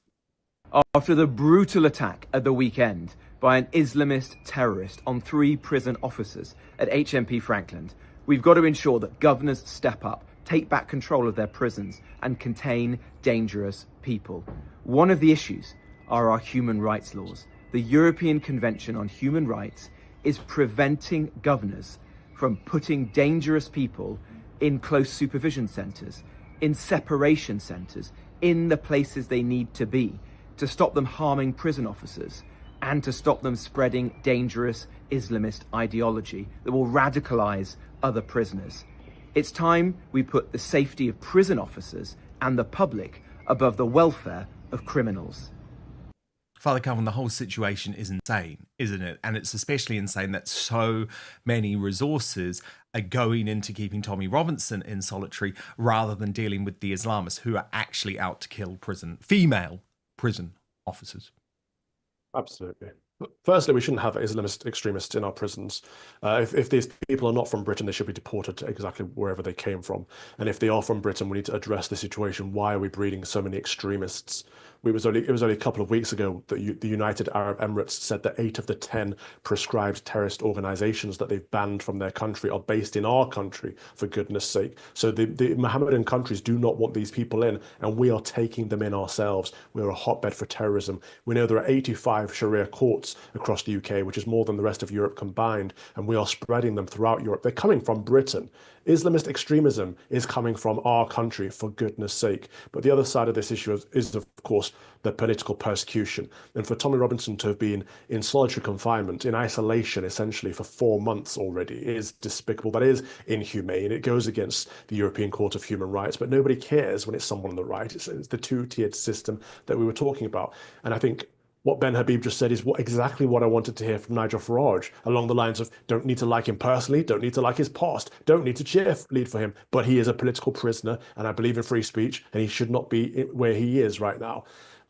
After the brutal attack at the weekend by an Islamist terrorist on 3 prison officers at HMP Frankland, we've got to ensure that governors step up, take back control of their prisons and contain dangerous people. One of the issues are our human rights laws. The European Convention on Human Rights is preventing governors from putting dangerous people in close supervision centres, in separation centres, in the places they need to be, to stop them harming prison officers and to stop them spreading dangerous Islamist ideology that will radicalise other prisoners. It's time we put the safety of prison officers and the public above the welfare of criminals. Father Calvin, the whole situation is insane, isn't it? And it's especially insane that so many resources are going into keeping Tommy Robinson in solitary rather than dealing with the Islamists who are actually out to kill female prison officers. Absolutely. Firstly, we shouldn't have Islamist extremists in our prisons. If these people are not from Britain, they should be deported to exactly wherever they came from. And if they are from Britain, we need to address the situation. Why are we breeding so many extremists? It was only a couple of weeks ago that the United Arab Emirates said that 8 of the 10 prescribed terrorist organizations that they've banned from their country are based in our country, for goodness sake. So the Mohammedan countries do not want these people in, and we are taking them in ourselves. We're a hotbed for terrorism. We know there are 85 Sharia courts across the UK, which is more than the rest of Europe combined, and we are spreading them throughout Europe. They're coming from Britain. Islamist extremism is coming from our country, for goodness sake. But the other side of this issue is of course, the political persecution. And for Tommy Robinson to have been in solitary confinement, in isolation, essentially, for 4 months already is despicable. That is inhumane. It goes against the European Court of Human Rights, but nobody cares when it's someone on the right. It's the two-tiered system that we were talking about. And I think what Ben Habib just said is exactly what I wanted to hear from Nigel Farage, along the lines of don't need to like him personally, don't need to like his past, don't need to cheerlead for him, but he is a political prisoner and I believe in free speech and he should not be where he is right now.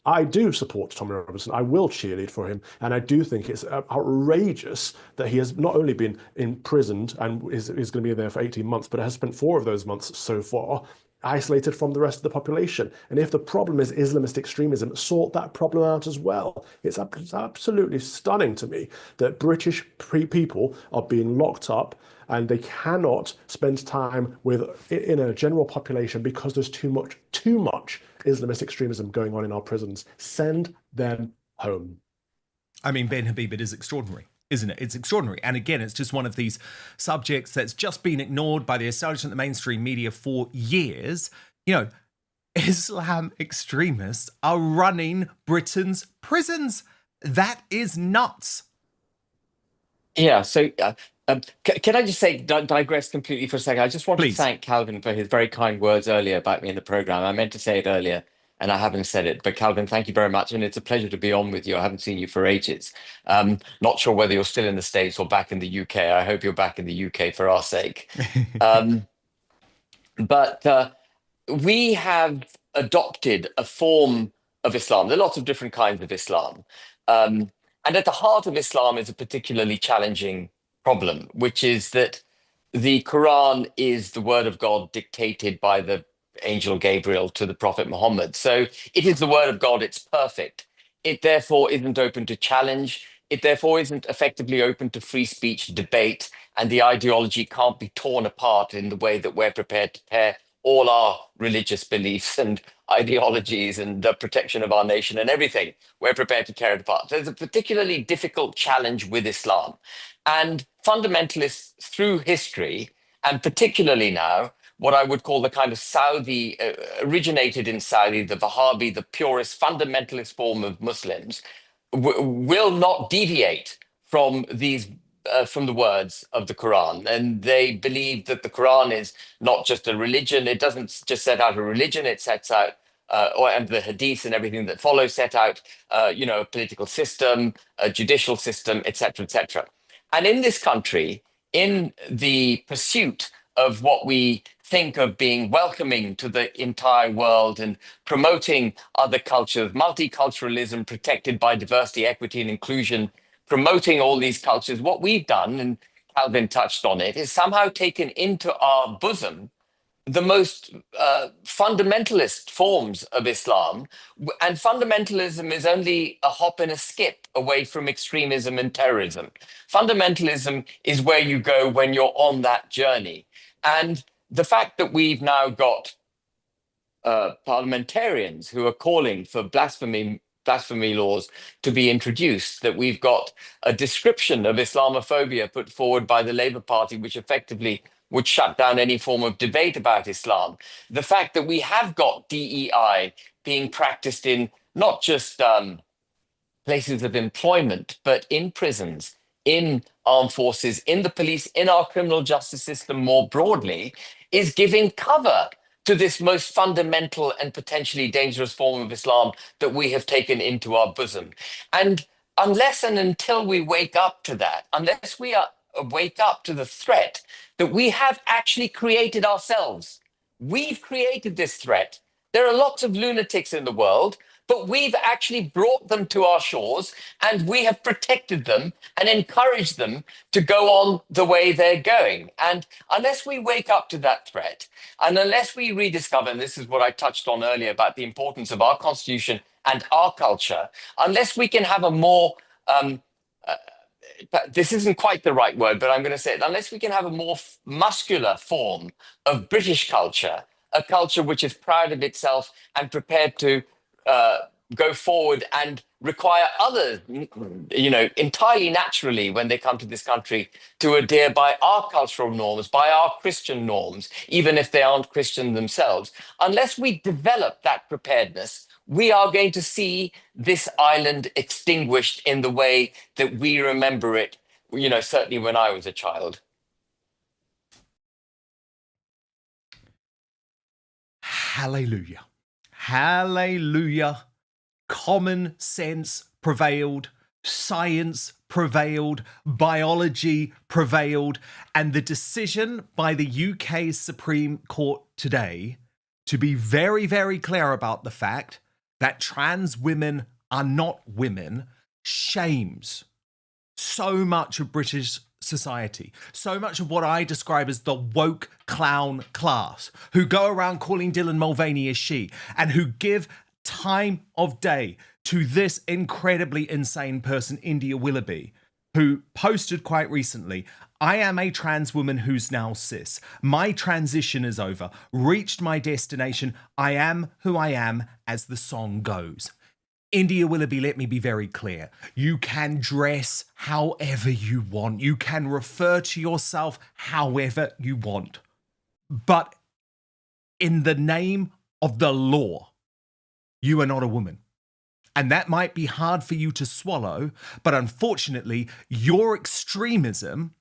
I do support Tommy Robinson. I will cheerlead for him. And I do think it's outrageous that he has not only been imprisoned and is going to be there for 18 months, but has spent 4 of those months so far isolated from the rest of the population. And if the problem is Islamist extremism, sort that problem out as well. It's absolutely stunning to me that British people are being locked up and they cannot spend time in a general population because there's too much Islamist extremism going on in our prisons. Send them home. I mean, Ben Habib, it is extraordinary, isn't it? It's extraordinary. And again, it's just one of these subjects that's just been ignored by the establishment, the mainstream media for years. You know, Islam extremists are running Britain's prisons. That is nuts. Yeah, so can I just say, digress completely for a second? I just want to thank Calvin for his very kind words earlier about me in the programme. I meant to say it earlier and I haven't said it, but Calvin, thank you very much. And it's a pleasure to be on with you. I haven't seen you for ages. Not sure whether you're still in the States or back in the UK. I hope you're back in the UK for our sake. But we have adopted a form of Islam. There are lots of different kinds of Islam. And at the heart of Islam is a particularly challenging problem, which is that the Quran is the word of God dictated by the angel Gabriel to the Prophet Muhammad. So it is the word of God, it's perfect. It therefore isn't open to challenge. It therefore isn't effectively open to free speech debate, and the ideology can't be torn apart in the way that we're prepared to tear all our religious beliefs and ideologies and the protection of our nation and everything. We're prepared to tear it apart. There's a particularly difficult challenge with Islam. And fundamentalists through history, and particularly now, what I would call the kind of Saudi, originated in Saudi, the Wahhabi, the purest fundamentalist form of Muslims, will not deviate from these from the words of the Quran. And they believe that the Quran is not just a religion. It doesn't just set out a religion. It sets out, and the hadith and everything that follows set out, a political system, a judicial system, etc., etc. And in this country, in the pursuit of what we think of being welcoming to the entire world and promoting other cultures, multiculturalism protected by diversity, equity, and inclusion, promoting all these cultures, what we've done, and Calvin touched on it, is somehow taken into our bosom the most fundamentalist forms of Islam. And fundamentalism is only a hop and a skip away from extremism and terrorism. Fundamentalism is where you go when you're on that journey. And the fact that we've now got parliamentarians who are calling for blasphemy laws to be introduced, that we've got a description of Islamophobia put forward by the Labour Party, which effectively would shut down any form of debate about Islam. The fact that we have got DEI being practiced in not just places of employment, but in prisons, in armed forces, in the police, in our criminal justice system more broadly, is giving cover to this most fundamental and potentially dangerous form of Islam that we have taken into our bosom. And unless and until we wake up to that, unless we wake up to the threat that we have actually created ourselves, we've created this threat. There are lots of lunatics in the world, but we've actually brought them to our shores and we have protected them and encouraged them to go on the way they're going. And unless we wake up to that threat, and unless we rediscover, and this is what I touched on earlier about the importance of our constitution and our culture, unless we can have a more, this isn't quite the right word, but I'm going to say it, unless we can have a more muscular form of British culture, a culture which is proud of itself and prepared to go forward and require others, entirely naturally when they come to this country to adhere by our cultural norms, by our Christian norms, even if they aren't Christian themselves. Unless we develop that preparedness, we are going to see this island extinguished in the way that we remember it, certainly when I was a child. Hallelujah. Hallelujah. Common sense prevailed, science prevailed, biology prevailed, and the decision by the UK Supreme Court today to be very, very clear about the fact that trans women are not women shames so much of British society, so much of what I describe as the woke clown class, who go around calling Dylan Mulvaney a she, and who give time of day to this incredibly insane person, India Willoughby, who posted quite recently, "I am a trans woman who's now cis. My transition is over. Reached my destination. I am who I am, as the song goes." India Willoughby, let me be very clear. You can dress however you want. You can refer to yourself however you want. But in the name of the law, you are not a woman. And that might be hard for you to swallow, but unfortunately, your extremism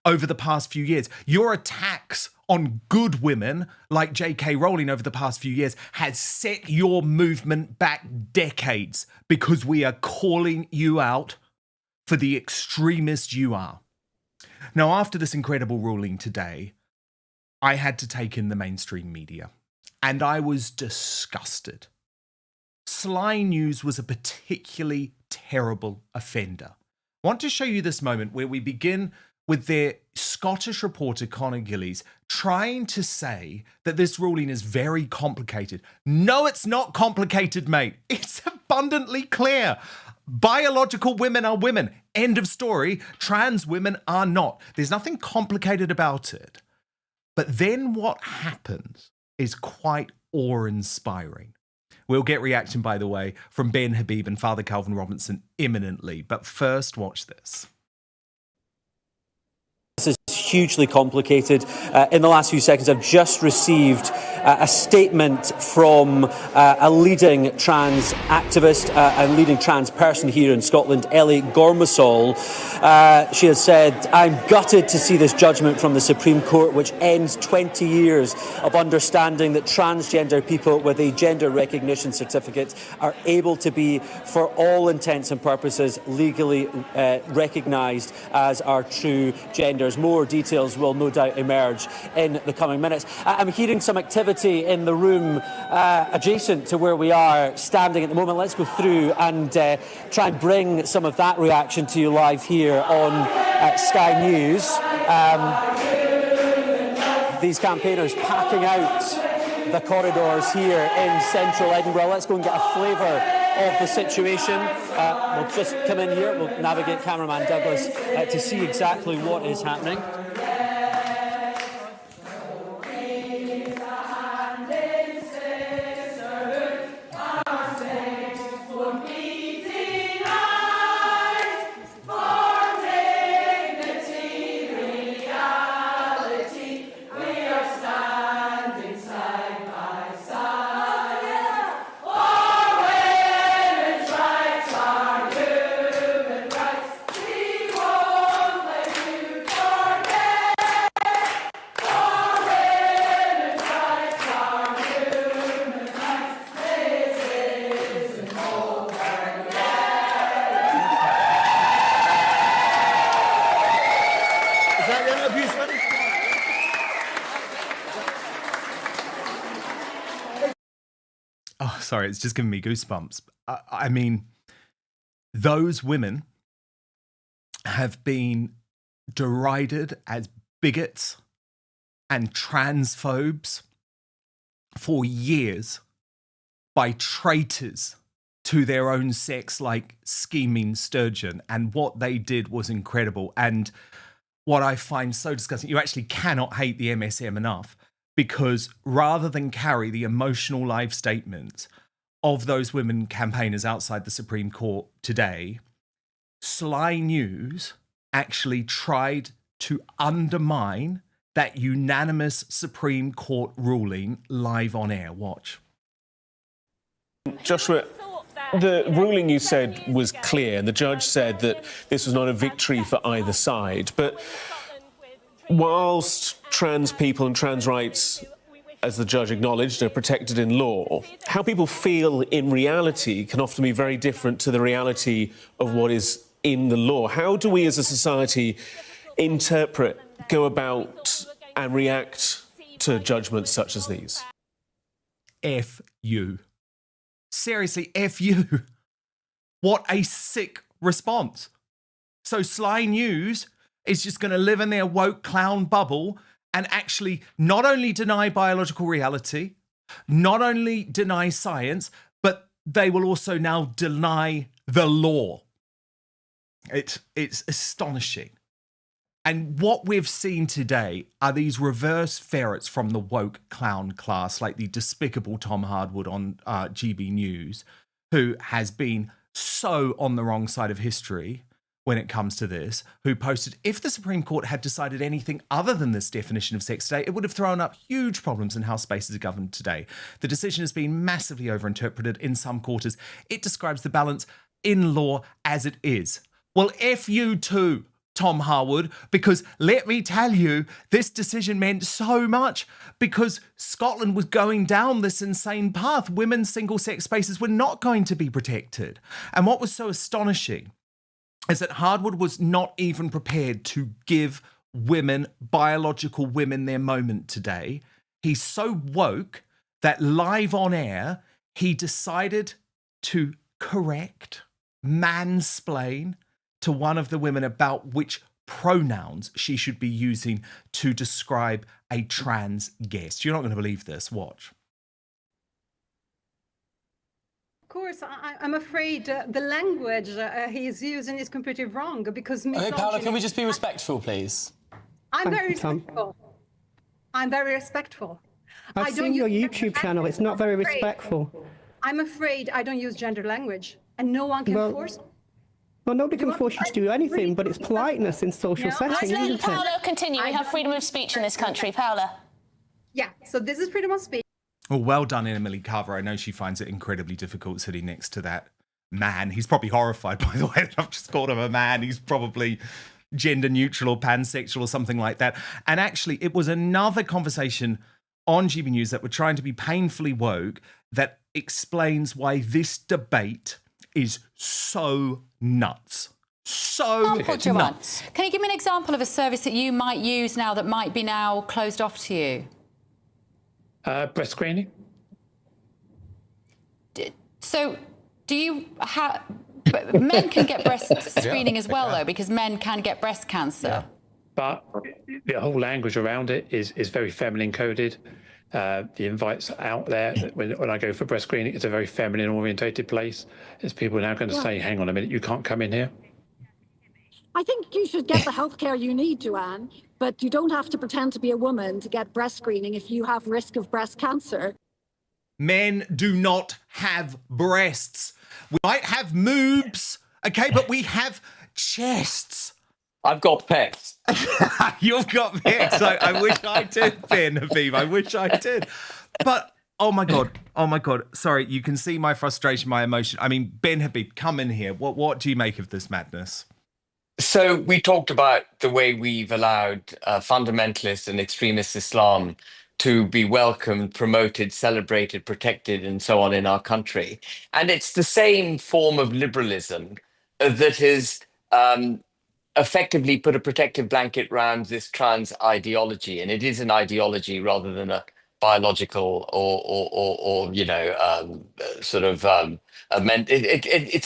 over the past few years, your attacks on good women like J.K. Rowling over the past few years has set your movement back decades, because we are calling you out for the extremist you are. Now, after this incredible ruling today, I had to take in the mainstream media, and I was disgusted. Sly News was a particularly terrible offender. I want to show you this moment where we begin with their Scottish reporter Conor Gillies trying to say that this ruling is very complicated. No, it's not complicated, mate. It's abundantly clear. Biological women are women. End of story. Trans women are not. There's nothing complicated about it. But then what happens is quite awe-inspiring. We'll get reaction, by the way, from Ben Habib and Father Calvin Robinson imminently. But first, watch this. This is hugely complicated. In the last few seconds, I've just received a statement from a leading trans activist, a leading trans person here in Scotland, Ellie Gormasol. She has said, "I'm gutted to see this judgment from the Supreme Court, which ends 20 years of understanding that transgender people with a gender recognition certificate are able to be, for all intents and purposes, legally recognised as our true genders." More details will no doubt emerge in the coming minutes. I'm hearing some activity activity in the room adjacent to where we are standing at the moment. Let's go through and try and bring some of that reaction to you live here on Sky News. These campaigners packing out the corridors here in central Edinburgh. Let's go and get a flavour of the situation. We'll just come in here, we'll navigate cameraman Douglas to see exactly what is happening. Sorry, it's just giving me goosebumps. I mean, those women have been derided as bigots and transphobes for years by traitors to their own sex like Scheming Sturgeon. And what they did was incredible. And what I find so disgusting, you actually cannot hate the MSM enough, because rather than carry the emotional live statements of those women campaigners outside the Supreme Court today, Sly News actually tried to undermine that unanimous Supreme Court ruling live on air. Watch. Joshua, the ruling you said was clear, and the judge said that this was not a victory for either side. But whilst trans people and trans rights, as the judge acknowledged, are protected in law, how people feel in reality can often be very different to the reality of what is in the law. How do we as a society interpret, go about and react to judgments such as these? F you. Seriously, F you. What a sick response. So Sly News is just going to live in their woke clown bubble and actually not only deny biological reality, not only deny science, but they will also now deny the law. It's astonishing. And what we've seen today are these reverse ferrets from the woke clown class, like the despicable Tom Hardwood on GB News, who has been so on the wrong side of history when it comes to this, who posted, if the Supreme Court had decided anything other than this definition of sex today, it would have thrown up huge problems in how spaces are governed today. The decision has been massively overinterpreted in some quarters. It describes the balance in law as it is. Well, F you too, Tom Harwood, because let me tell you, this decision meant so much because Scotland was going down this insane path. Women's single-sex spaces were not going to be protected. And what was so astonishing is that Hardwood was not even prepared to give women, biological women, their moment today. He's so woke that live on air, he decided to correct, mansplain to one of the women about which pronouns she should be using to describe a trans guest. You're not going to believe this. Watch. Of course, I'm afraid the language he's using is completely wrong because... Okay, Paula, can we just be respectful, please? I'm very respectful. I'm very respectful. I've seen your YouTube channel. It's not very respectful. I'm afraid I don't use gender language, and no one can force me. Well, nobody can force you to do anything, but it's politeness in social settings, Let's let isn't it? Paula continue. We have freedom of speech in this country. Paula. Yeah, so this is freedom of speech. Well done, Emily Carver. I know she finds it incredibly difficult sitting next to that man. He's probably horrified by the way that I've just called him a man. He's probably gender neutral or pansexual or something like that. And actually, it was another conversation on GB News that we're trying to be painfully woke that explains why this debate is so nuts. So nuts. Can you give me an example of a service that you might use now that might be now closed off to you? Breast screening. So, do you have... Men can get breast screening as well, though, because men can get breast cancer. But the whole language around it is very feminine coded. The invites out there, when I go for breast screening, it's a very feminine orientated place. There's people now going to say, hang on a minute, you can't come in here. I think you should get the healthcare you need, Joanne, but you don't have to pretend to be a woman to get breast screening if you have risk of breast cancer. Men do not have breasts. We might have moobs, okay, but we have chests. I've got pecs. You've got pecs. I wish I did, Ben Habib. I wish I did. But, oh my God. Sorry, you can see my frustration, my emotion. I mean, Ben Habib, come in here. What do you make of this madness? So we talked about the way we've allowed fundamentalist and extremist Islam to be welcomed, promoted, celebrated, protected, and so on in our country. And it's the same form of liberalism that has effectively put a protective blanket around this trans ideology. And it is an ideology rather than a biological or it's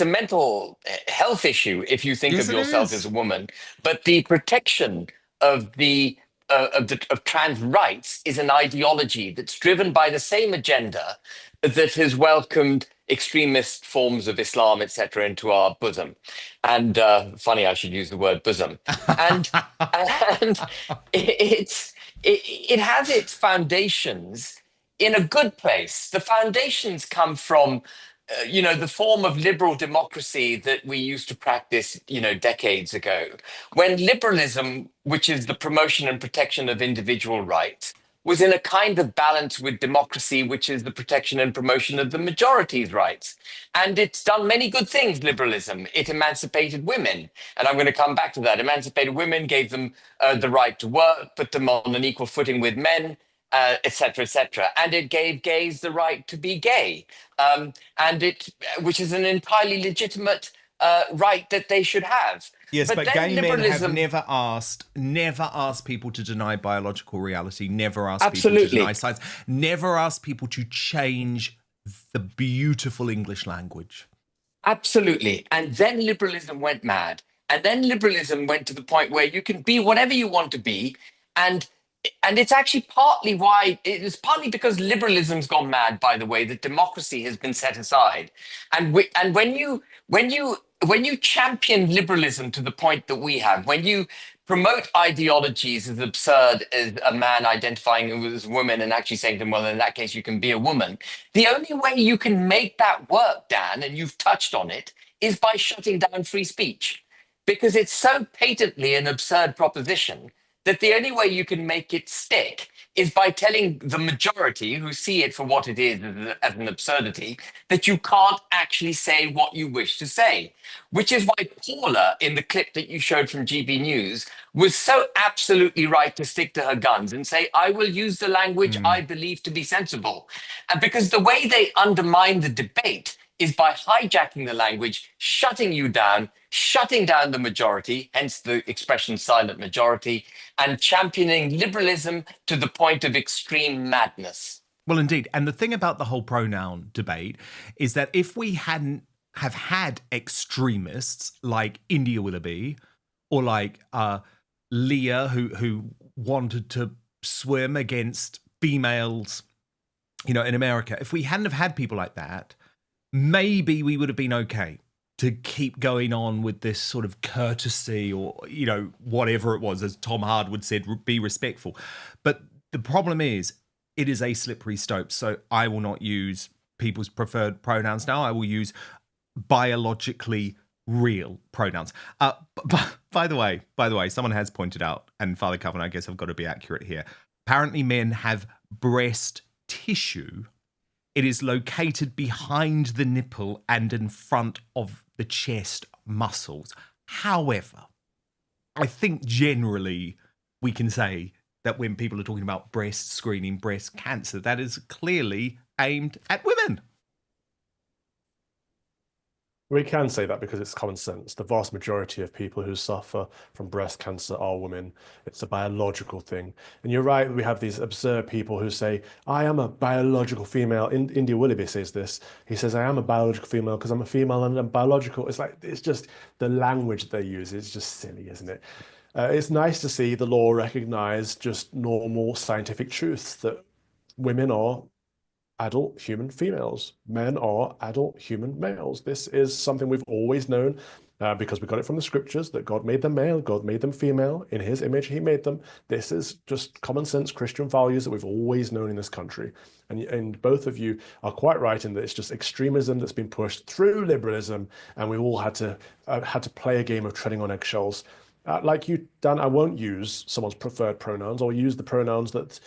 a mental health issue if you think of yourself as a woman. But the protection of of trans rights is an ideology that's driven by the same agenda that has welcomed extremist forms of Islam, etc., into our bosom. And funny, I should use the word bosom. And it has its foundations in a good place. The foundations come from the form of liberal democracy that we used to practice, decades ago, when liberalism, which is the promotion and protection of individual rights, was in a kind of balance with democracy, which is the protection and promotion of the majority's rights. And it's done many good things, liberalism. It emancipated women. And I'm going to come back to that. Emancipated women, gave them the right to work, put them on an equal footing with men, etc., etc. And it gave gays the right to be gay, which is an entirely legitimate right that they should have. Yes, but gay liberalism... men have never asked people to deny biological reality, never asked Absolutely. people to deny science, never asked people to change the beautiful English language. Absolutely. And then liberalism went mad. And then liberalism went to the point where you can be whatever you want to be. And it's actually it's partly because liberalism's gone mad, by the way, that democracy has been set aside. And when you champion liberalism to the point that we have, when you promote ideologies as absurd as a man identifying as a woman and actually saying to them, well, in that case, you can be a woman. The only way you can make that work, Dan, and you've touched on it, is by shutting down free speech. Because it's so patently an absurd proposition that the only way you can make it stick is by telling the majority who see it for what it is as an absurdity, that you can't actually say what you wish to say. Which is why Paula, in the clip that you showed from GB News, was so absolutely right to stick to her guns and say, I will use the language I believe to be sensible. And because the way they undermine the debate is by hijacking the language, shutting you down, shutting down the majority, hence the expression silent majority, and championing liberalism to the point of extreme madness. Well, indeed. And the thing about the whole pronoun debate is that if we hadn't have had extremists like India Willoughby or like Leah, who wanted to swim against females, in America, if we hadn't have had people like that, maybe we would have been okay to keep going on with this sort of courtesy or, whatever it was, as Tom Hardwood said, be respectful. But the problem is, it is a slippery slope. So I will not use people's preferred pronouns now. I will use biologically real pronouns. By the way, someone has pointed out, and Father Covenant, I guess I've got to be accurate here. Apparently men have breast tissue. It is located behind the nipple and in front of the chest muscles. However, I think generally we can say that when people are talking about breast screening, breast cancer, that is clearly aimed at women. We can say that because it's common sense. The vast majority of people who suffer from breast cancer are women. It's a biological thing. And you're right, we have these absurd people who say, I am a biological female. India Willoughby says this. He says, I am a biological female because I'm a female and I'm biological. It's like, it's just the language they use. It's just silly, isn't it? It's nice to see the law recognize just normal scientific truths that women are adult human females. Men are adult human males. This is something we've always known because we got it from the scriptures that God made them male, God made them female. In his image, he made them. This is just common sense Christian values that we've always known in this country. And both of you are quite right in that it's just extremism that's been pushed through liberalism, and we all had to play a game of treading on eggshells. Like you, Dan, I won't use someone's preferred pronouns. I'll use the pronouns that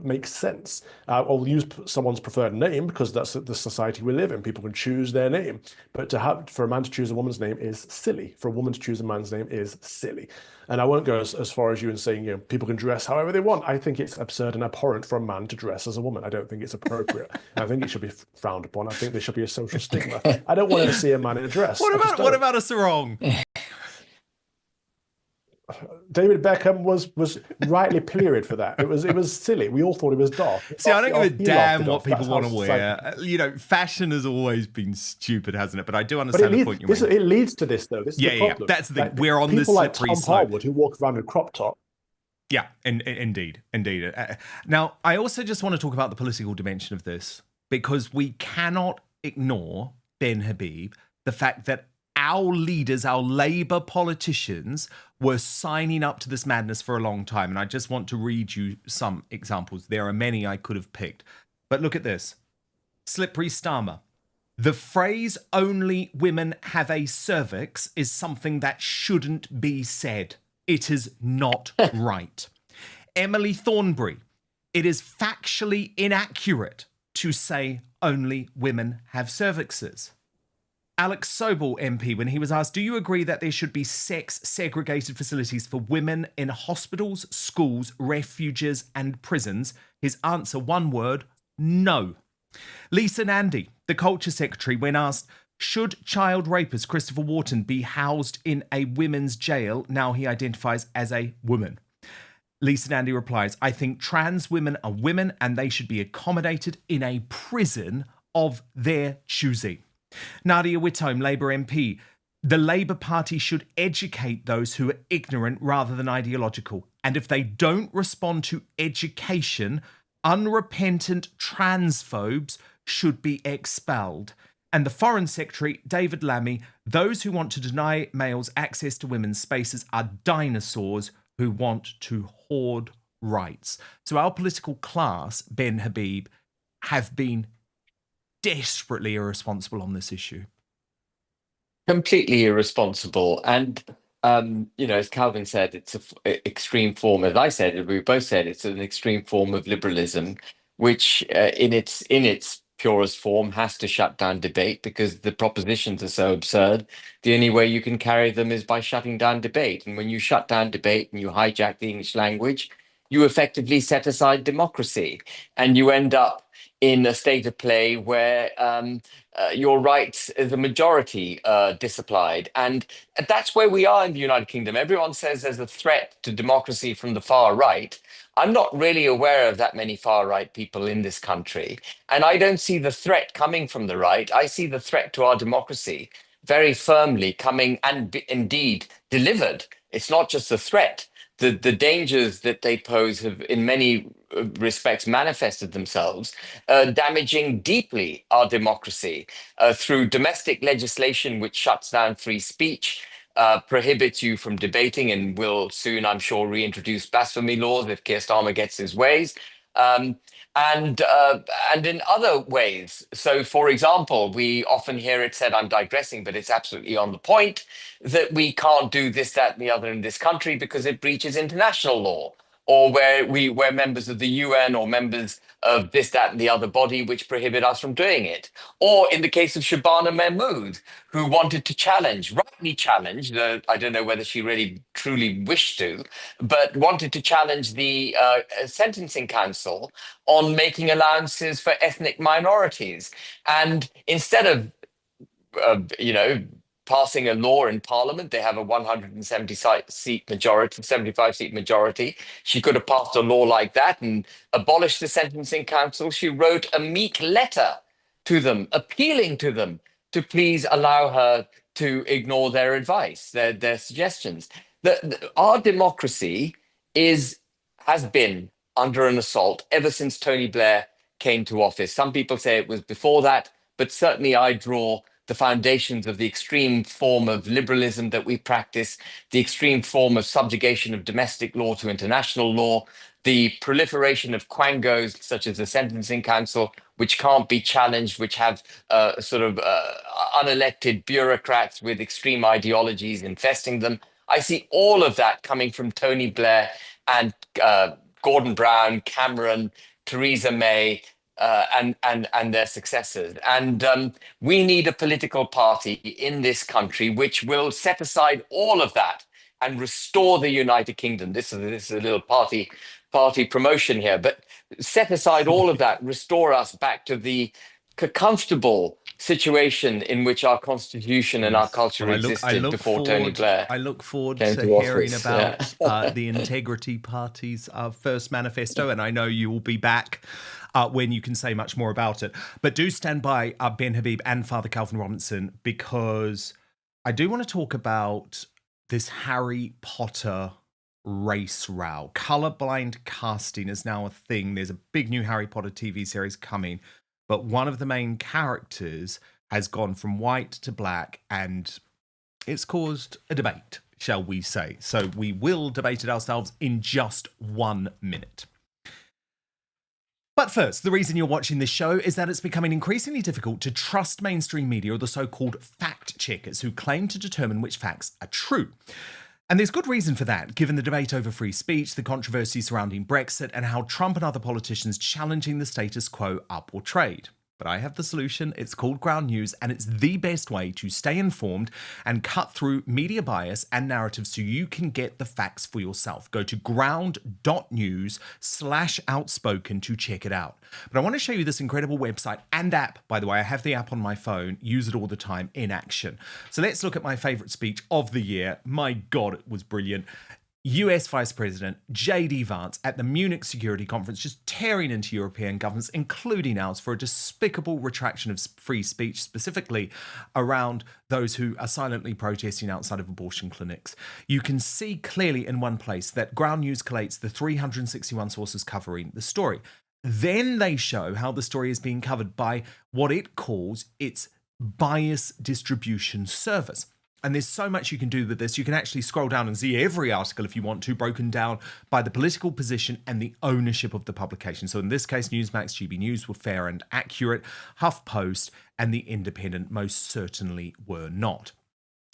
make sense. I'll use someone's preferred name because that's the society we live in. People can choose their name. But for a man to choose a woman's name is silly. For a woman to choose a man's name is silly. And I won't go as far as you in saying, people can dress however they want. I think it's absurd and abhorrent for a man to dress as a woman. I don't think it's appropriate. I think it should be frowned upon. I think there should be a social stigma. I don't want to see a man in a dress. What about a sarong? David Beckham was rightly pilloried for that. It was silly. We all thought it was dark. See, I don't give a damn what people want to wear. Fashion has always been stupid, hasn't it? But I do understand the point you're making. It leads to this, though. This is the problem. That's the thing. We're on this slippery slope. People like Tom Harwood who walk around in crop top. Yeah, indeed. Now, I also just want to talk about the political dimension of this, because we cannot ignore, Ben Habib, the fact that our leaders, our Labour politicians, were signing up to this madness for a long time. And I just want to read you some examples. There are many I could have picked. But look at this. Slippery Starmer. The phrase only women have a cervix is something that shouldn't be said. It is not right. Emily Thornberry. It is factually inaccurate to say only women have cervixes. Alex Sobel MP, when he was asked, do you agree that there should be sex-segregated facilities for women in hospitals, schools, refuges and prisons? His answer, one word, no. Lisa Nandy, the Culture Secretary, when asked, should child rapist Christopher Wootton be housed in a women's jail now he identifies as a woman? Lisa Nandy replies, I think trans women are women and they should be accommodated in a prison of their choosing. Nadia Whitcomb, Labour MP. The Labour Party should educate those who are ignorant rather than ideological. And if they don't respond to education, unrepentant transphobes should be expelled. And the Foreign Secretary, David Lammy, those who want to deny males access to women's spaces are dinosaurs who want to hoard rights. So our political class, Ben Habib, have been desperately irresponsible on this issue. Completely irresponsible. And, as Calvin said, it's an extreme form, as I said, we both said, it's an extreme form of liberalism, which in its purest form has to shut down debate because the propositions are so absurd. The only way you can carry them is by shutting down debate. And when you shut down debate and you hijack the English language, you effectively set aside democracy and you end up in a state of play where your rights as a majority are disapplied. And that's where we are in the United Kingdom. Everyone says there's a threat to democracy from the far right. I'm not really aware of that many far right people in this country. And I don't see the threat coming from the right. I see the threat to our democracy very firmly coming and indeed delivered. It's not just a threat. The dangers that they pose have in many respects manifested themselves, damaging deeply our democracy through domestic legislation which shuts down free speech, prohibits you from debating, and will soon, I'm sure, reintroduce blasphemy laws if Keir Starmer gets his ways. And in other ways. So, for example, we often hear it said, I'm digressing, but it's absolutely on the point, that we can't do this, that, and the other in this country because it breaches international law, or where we're members of the UN or members of this, that, and the other body which prohibit us from doing it. Or in the case of Shabana Mahmood, who wanted to rightly challenge, I don't know whether she really truly wished to, but wanted to challenge the Sentencing Council on making allowances for ethnic minorities. And instead of passing a law in Parliament. They have a 170-seat majority, 75-seat majority. She could have passed a law like that and abolished the Sentencing Council. She wrote a meek letter to them, appealing to them to please allow her to ignore their advice, their suggestions. Our democracy has been under an assault ever since Tony Blair came to office. Some people say it was before that, but certainly I draw the foundations of the extreme form of liberalism that we practice, the extreme form of subjugation of domestic law to international law, the proliferation of quangos such as the Sentencing Council, which can't be challenged, which have unelected bureaucrats with extreme ideologies infesting them. I see all of that coming from Tony Blair and Gordon Brown, Cameron, Theresa May, and their successors. And we need a political party in this country which will set aside all of that and restore the United Kingdom. This is a little party promotion here, but set aside all of that, restore us back to the comfortable situation in which our constitution and our culture existed before Tony Blair. I look forward came to to hearing office. about the Integrity Party's first manifesto, and I know you will be back when you can say much more about it. But do stand by Ben Habib and Father Calvin Robinson, because I do want to talk about this Harry Potter race row. Colourblind casting is now a thing. There's a big new Harry Potter TV series coming, but one of the main characters has gone from white to black, and it's caused a debate, shall we say. So we will debate it ourselves in just 1 minute. But first, the reason you're watching this show is that it's becoming increasingly difficult to trust mainstream media or the so-called fact-checkers who claim to determine which facts are true. And there's good reason for that, given the debate over free speech, the controversy surrounding Brexit, and how Trump and other politicians challenging the status quo are portrayed. But I have the solution. It's called Ground News, and it's the best way to stay informed and cut through media bias and narratives so you can get the facts for yourself. Go to ground.news/outspoken to check it out. But I want to show you this incredible website and app. By the way, I have the app on my phone, use it all the time in action. So let's look at my favorite speech of the year. My God, it was brilliant. US Vice President J.D. Vance at the Munich Security Conference, just tearing into European governments, including ours, for a despicable retraction of free speech, specifically around those who are silently protesting outside of abortion clinics. You can see clearly in one place that Ground News collates the 361 sources covering the story. Then they show how the story is being covered by what it calls its bias distribution service. And there's so much you can do with this. You can actually scroll down and see every article if you want to, broken down by the political position and the ownership of the publication. So in this case, Newsmax, GB News were fair and accurate. HuffPost and The Independent most certainly were not.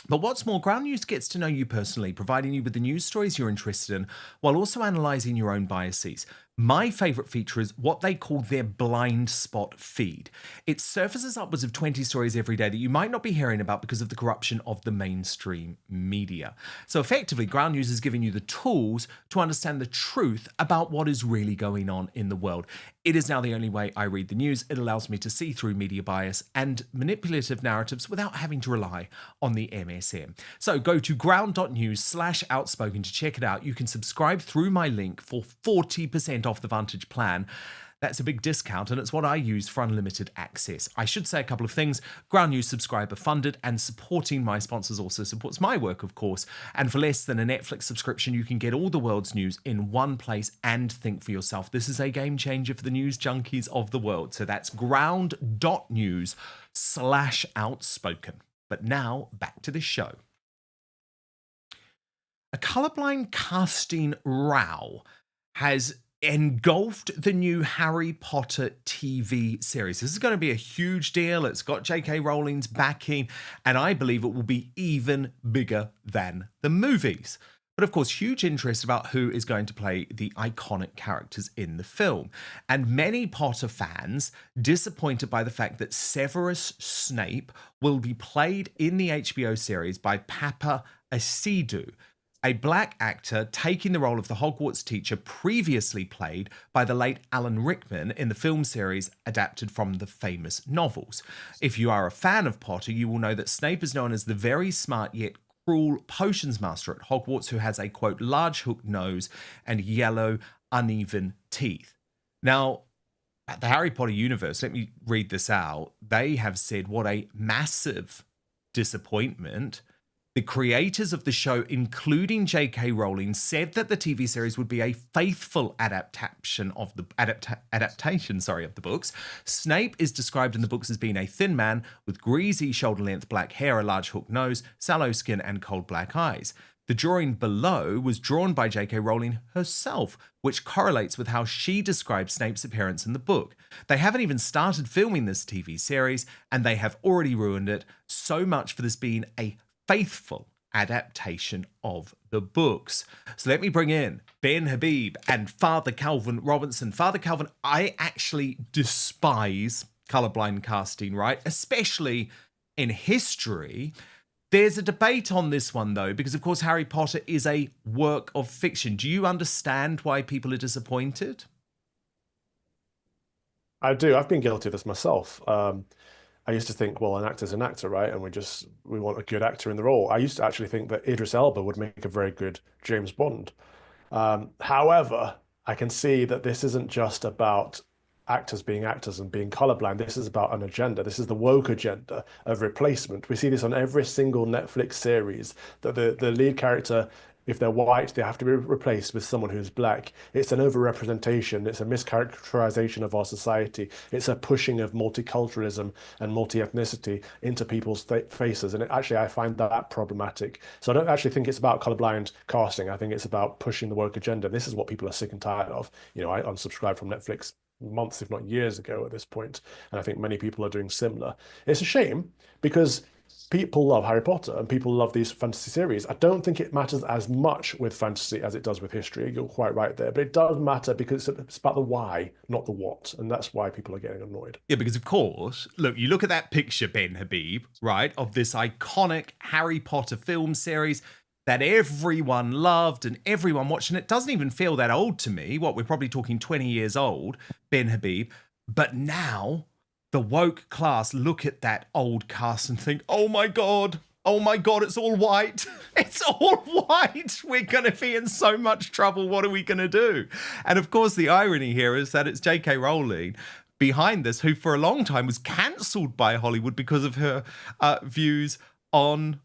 But what's more, Ground News gets to know you personally, providing you with the news stories you're interested in, while also analysing your own biases. My favourite feature is what they call their blind spot feed. It surfaces upwards of 20 stories every day that you might not be hearing about because of the corruption of the mainstream media. So effectively, Ground News is giving you the tools to understand the truth about what is really going on in the world. It is now the only way I read the news. It allows me to see through media bias and manipulative narratives without having to rely on the MSM. So go to ground.news/outspoken to check it out. You can subscribe through my link for 40% off the Vantage plan. That's a big discount, and it's what I use for unlimited access. I should say a couple of things. Ground News subscriber funded, and supporting my sponsors also supports my work, of course. And for less than a Netflix subscription, you can get all the world's news in one place and think for yourself. This is a game changer for the news junkies of the world. So that's ground.news/outspoken. But now back to the show. A colourblind casting row has engulfed the new Harry Potter TV series. This is going to be a huge deal. It's got J.K. Rowling's backing, and I believe it will be even bigger than the movies. But of course, huge interest about who is going to play the iconic characters in the film. And many Potter fans disappointed by the fact that Severus Snape will be played in the HBO series by Papa Asidu. a black actor taking the role of the Hogwarts teacher previously played by the late Alan Rickman in the film series adapted from the famous novels. If you are a fan of Potter, you will know that Snape is known as the very smart yet cruel potions master at Hogwarts who has a, quote, large hooked nose and yellow, uneven teeth. Now, at the Harry Potter universe, let me read this out. They have said what a massive disappointment. The creators of the show, including J.K. Rowling, said that the TV series would be a faithful adaptation of the books. Snape is described in the books as being a thin man with greasy shoulder-length black hair, a large hooked nose, sallow skin, and cold black eyes. The drawing below was drawn by J.K. Rowling herself, which correlates with how she describes Snape's appearance in the book. They haven't even started filming this TV series, and they have already ruined it. So much for this being a faithful adaptation of the books. So let me bring in Ben Habib and Father Calvin Robinson. Father Calvin, I actually despise colourblind casting, right? Especially in history. There's a debate on this one, though, because, of course, Harry Potter is a work of fiction. Do you understand why people are disappointed? I do. I've been guilty of this myself. I used to think, well, an actor's an actor, right? And we want a good actor in the role. I used to actually think that Idris Elba would make a very good James Bond. However, I can see that this isn't just about actors being actors and being colorblind. This is about an agenda. This is the woke agenda of replacement. We see this on every single Netflix series, that the lead character, if they're white, they have to be replaced with someone who's black. It's an overrepresentation. It's a mischaracterization of our society. It's a pushing of multiculturalism and multi-ethnicity into people's faces. And I find that problematic. So I don't actually think it's about colorblind casting. I think it's about pushing the woke agenda. This is what people are sick and tired of. You know, I unsubscribed from Netflix months, if not years ago at this point. And I think many people are doing similar. It's a shame because people love Harry Potter and people love these fantasy series. I don't think it matters as much with fantasy as it does with history. You're quite right there. But it does matter because it's about the why, not the what. And that's why people are getting annoyed. Yeah, because of course, look, you look at that picture, Ben Habib, right, of this iconic Harry Potter film series that everyone loved and everyone watched. And it doesn't even feel that old to me. What, we're probably talking 20 years old, Ben Habib. But now the woke class look at that old cast and think, oh my God, it's all white. It's all white. We're going to be in so much trouble. What are we going to do? And of course, the irony here is that it's J.K. Rowling behind this, who for a long time was cancelled by Hollywood because of her views on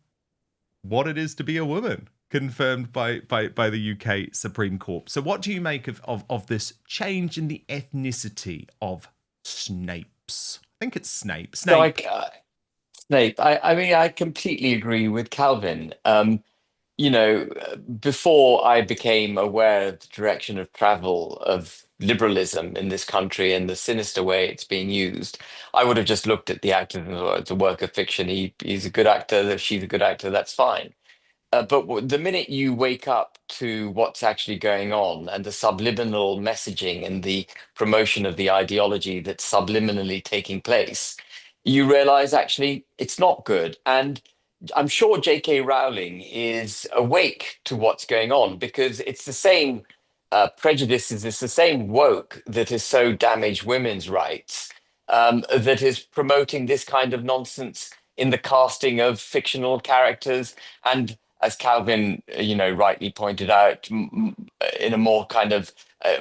what it is to be a woman, confirmed by the UK Supreme Court. So what do you make of this change in the ethnicity of Snape's? I think it's Snape. Snape. I mean, I completely agree with Calvin. You know, before I became aware of the direction of travel of liberalism in this country and the sinister way it's being used, I would have just looked at the actor and thought, it's a work of fiction. He's a good actor. She's a good actor. That's fine. But the minute you wake up to what's actually going on and the subliminal messaging and the promotion of the ideology that's subliminally taking place, you realize actually it's not good. And I'm sure J.K. Rowling is awake to what's going on because it's the same prejudices, it's the same woke that has so damaged women's rights that is promoting this kind of nonsense in the casting of fictional characters. And as Calvin, rightly pointed out, in a more kind of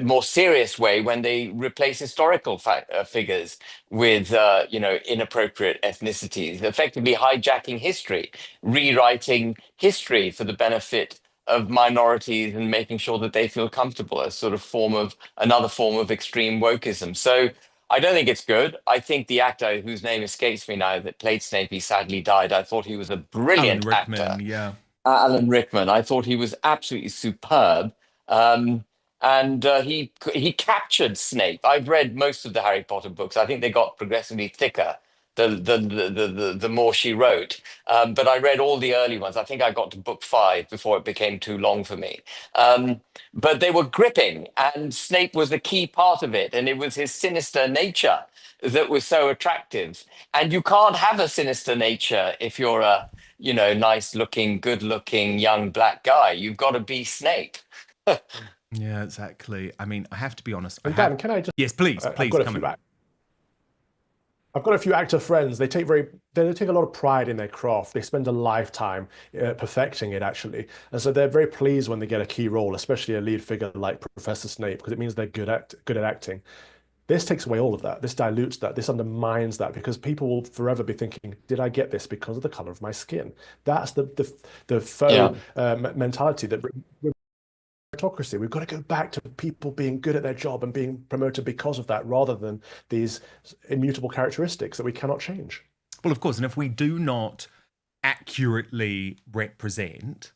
more serious way when they replace historical figures with, inappropriate ethnicities, effectively hijacking history, rewriting history for the benefit of minorities and making sure that they feel comfortable, as sort of another form of extreme wokeism. So I don't think it's good. I think the actor whose name escapes me now that played Snape, he sadly died. I thought he was a brilliant Alan Rickman, actor. yeah. Alan Rickman. I thought he was absolutely superb. And he captured Snape. I've read most of the Harry Potter books. I think they got progressively thicker the more she wrote. But I read all the early ones. I think I got to book 5 before it became too long for me. But they were gripping, and Snape was a key part of it. And it was his sinister nature that was so attractive. And you can't have a sinister nature if you're a nice looking, good looking young black guy. You've got to be Snape. Yeah, exactly. I mean, I have to be honest. And Dan, can I just? Yes, please, please come in. I've got a few actor friends. They take a lot of pride in their craft. They spend a lifetime perfecting it, actually, and so they're very pleased when they get a key role, especially a lead figure like Professor Snape, because it means they're good at acting. This takes away all of that. This dilutes that. This undermines that, because people will forever be thinking, "Did I get this because of the color of my skin?" That's the faux mentality that. Meritocracy. We've got to go back to people being good at their job and being promoted because of that, rather than these immutable characteristics that we cannot change. Well, of course, and if we do not accurately represent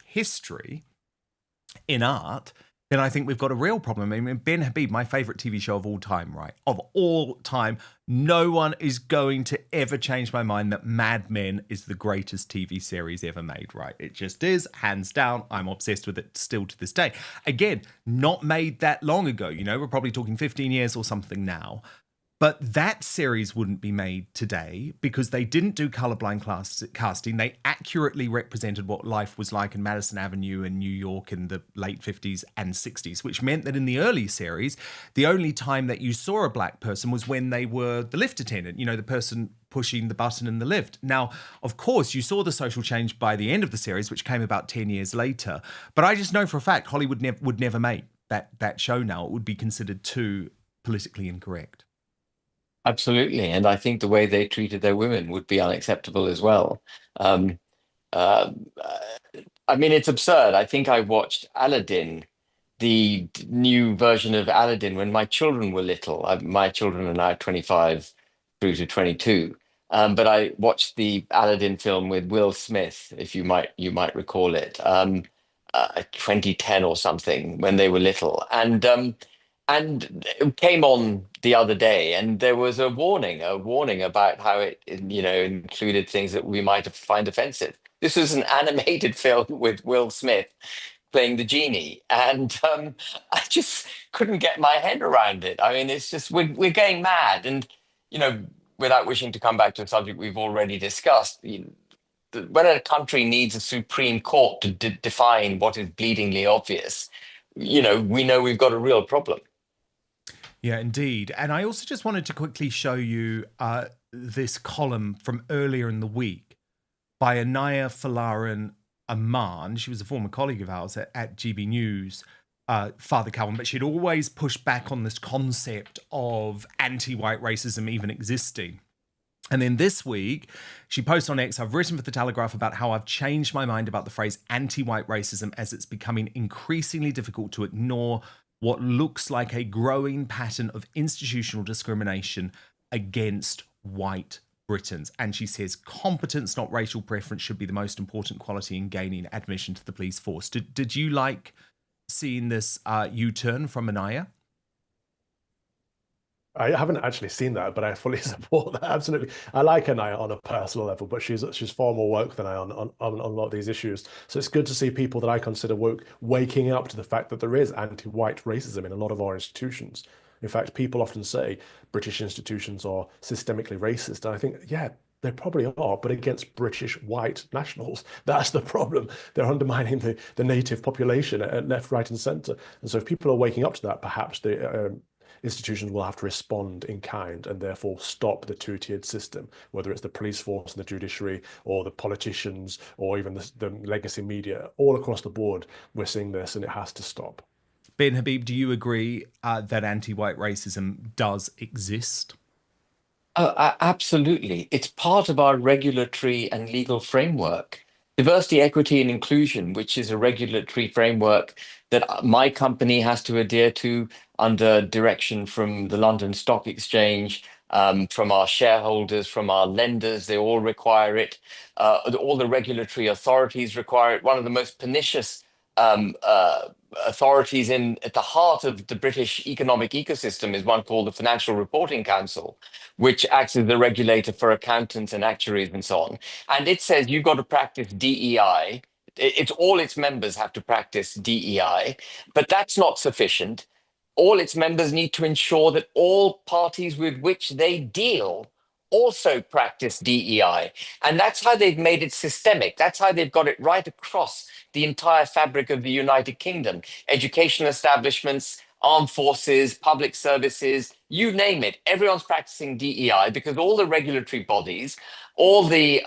history in art, then I think we've got a real problem. I mean, Ben Habib, my favorite TV show of all time, right? Of all time, no one is going to ever change my mind that Mad Men is the greatest TV series ever made, right? It just is, hands down. I'm obsessed with it still to this day. Again, not made that long ago. We're probably talking 15 years or something now. But that series wouldn't be made today because they didn't do colourblind casting. They accurately represented what life was like in Madison Avenue in New York in the late 50s and 60s, which meant that in the early series, the only time that you saw a black person was when they were the lift attendant, the person pushing the button in the lift. Now, of course, you saw the social change by the end of the series, which came about 10 years later. But I just know for a fact Hollywood would never make that show now. It would be considered too politically incorrect. Absolutely. And I think the way they treated their women would be unacceptable as well. I mean, it's absurd. I think I watched Aladdin, the new version of Aladdin, when my children were little. My children are now 25 through to 22. But I watched the Aladdin film with Will Smith, if you might recall it, 2010 or something, when they were little. And it came on the other day, and there was a warning about how it, included things that we might find offensive. This was an animated film with Will Smith playing the genie, and I just couldn't get my head around it. I mean, it's just we're going mad, and without wishing to come back to a subject we've already discussed. When a country needs a Supreme Court to define what is bleedingly obvious, we know we've got a real problem. Yeah, indeed. And I also just wanted to quickly show you this column from earlier in the week by Anaya Falaran Aman. She was a former colleague of ours at GB News, Father Calvin, but she'd always pushed back on this concept of anti-white racism even existing. And then this week, she posted on X, "I've written for The Telegraph about how I've changed my mind about the phrase anti-white racism as it's becoming increasingly difficult to ignore what looks like a growing pattern of institutional discrimination against white Britons." And she says, "Competence, not racial preference, should be the most important quality in gaining admission to the police force." Did you like seeing this U-turn from Anaya? I haven't actually seen that, but I fully support that. Absolutely. I like Anaya on a personal level, but she's far more woke than I on a lot of these issues. So it's good to see people that I consider woke waking up to the fact that there is anti-white racism in a lot of our institutions. In fact, people often say British institutions are systemically racist. And I think, yeah, they probably are, but against British white nationals. That's the problem. They're undermining the native population at left, right, and centre. And so if people are waking up to that, perhaps the institutions will have to respond in kind and therefore stop the two-tiered system, whether it's the police force and the judiciary or the politicians or even the legacy media. All across the board, we're seeing this, and it has to stop. Ben Habib, do you agree that anti-white racism does exist? Oh, absolutely. It's part of our regulatory and legal framework. Diversity, equity, and inclusion, which is a regulatory framework that my company has to adhere to under direction from the London Stock Exchange, from our shareholders, from our lenders. They all require it. All the regulatory authorities require it. One of the most pernicious authorities at the heart of the British economic ecosystem is one called the Financial Reporting Council, which acts as the regulator for accountants and actuaries and so on. And it says you've got to practice DEI. It's all its members have to practice DEI, but that's not sufficient. All its members need to ensure that all parties with which they deal also practice DEI. And that's how they've made it systemic. That's how they've got it right across the entire fabric of the United Kingdom. Educational establishments, armed forces, public services, you name it. Everyone's practicing DEI because all the regulatory bodies, all the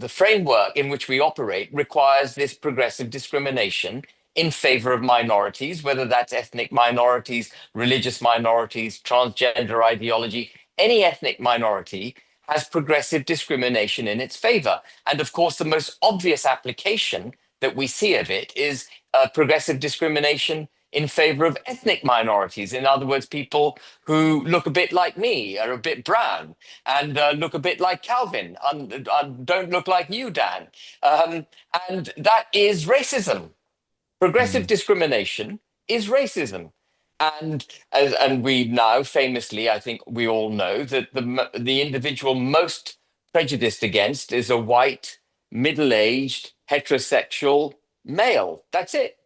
framework in which we operate requires this progressive discrimination in favor of minorities, whether that's ethnic minorities, religious minorities, transgender ideology. Any ethnic minority has progressive discrimination in its favor. And of course, the most obvious application that we see of it is progressive discrimination in favor of ethnic minorities. In other words, people who look a bit like me, are a bit brown, and look a bit like Calvin, and don't look like you, Dan. And that is racism. Progressive discrimination is racism. And we now famously, I think we all know that the individual most prejudiced against is a white, middle-aged, heterosexual male. That's it.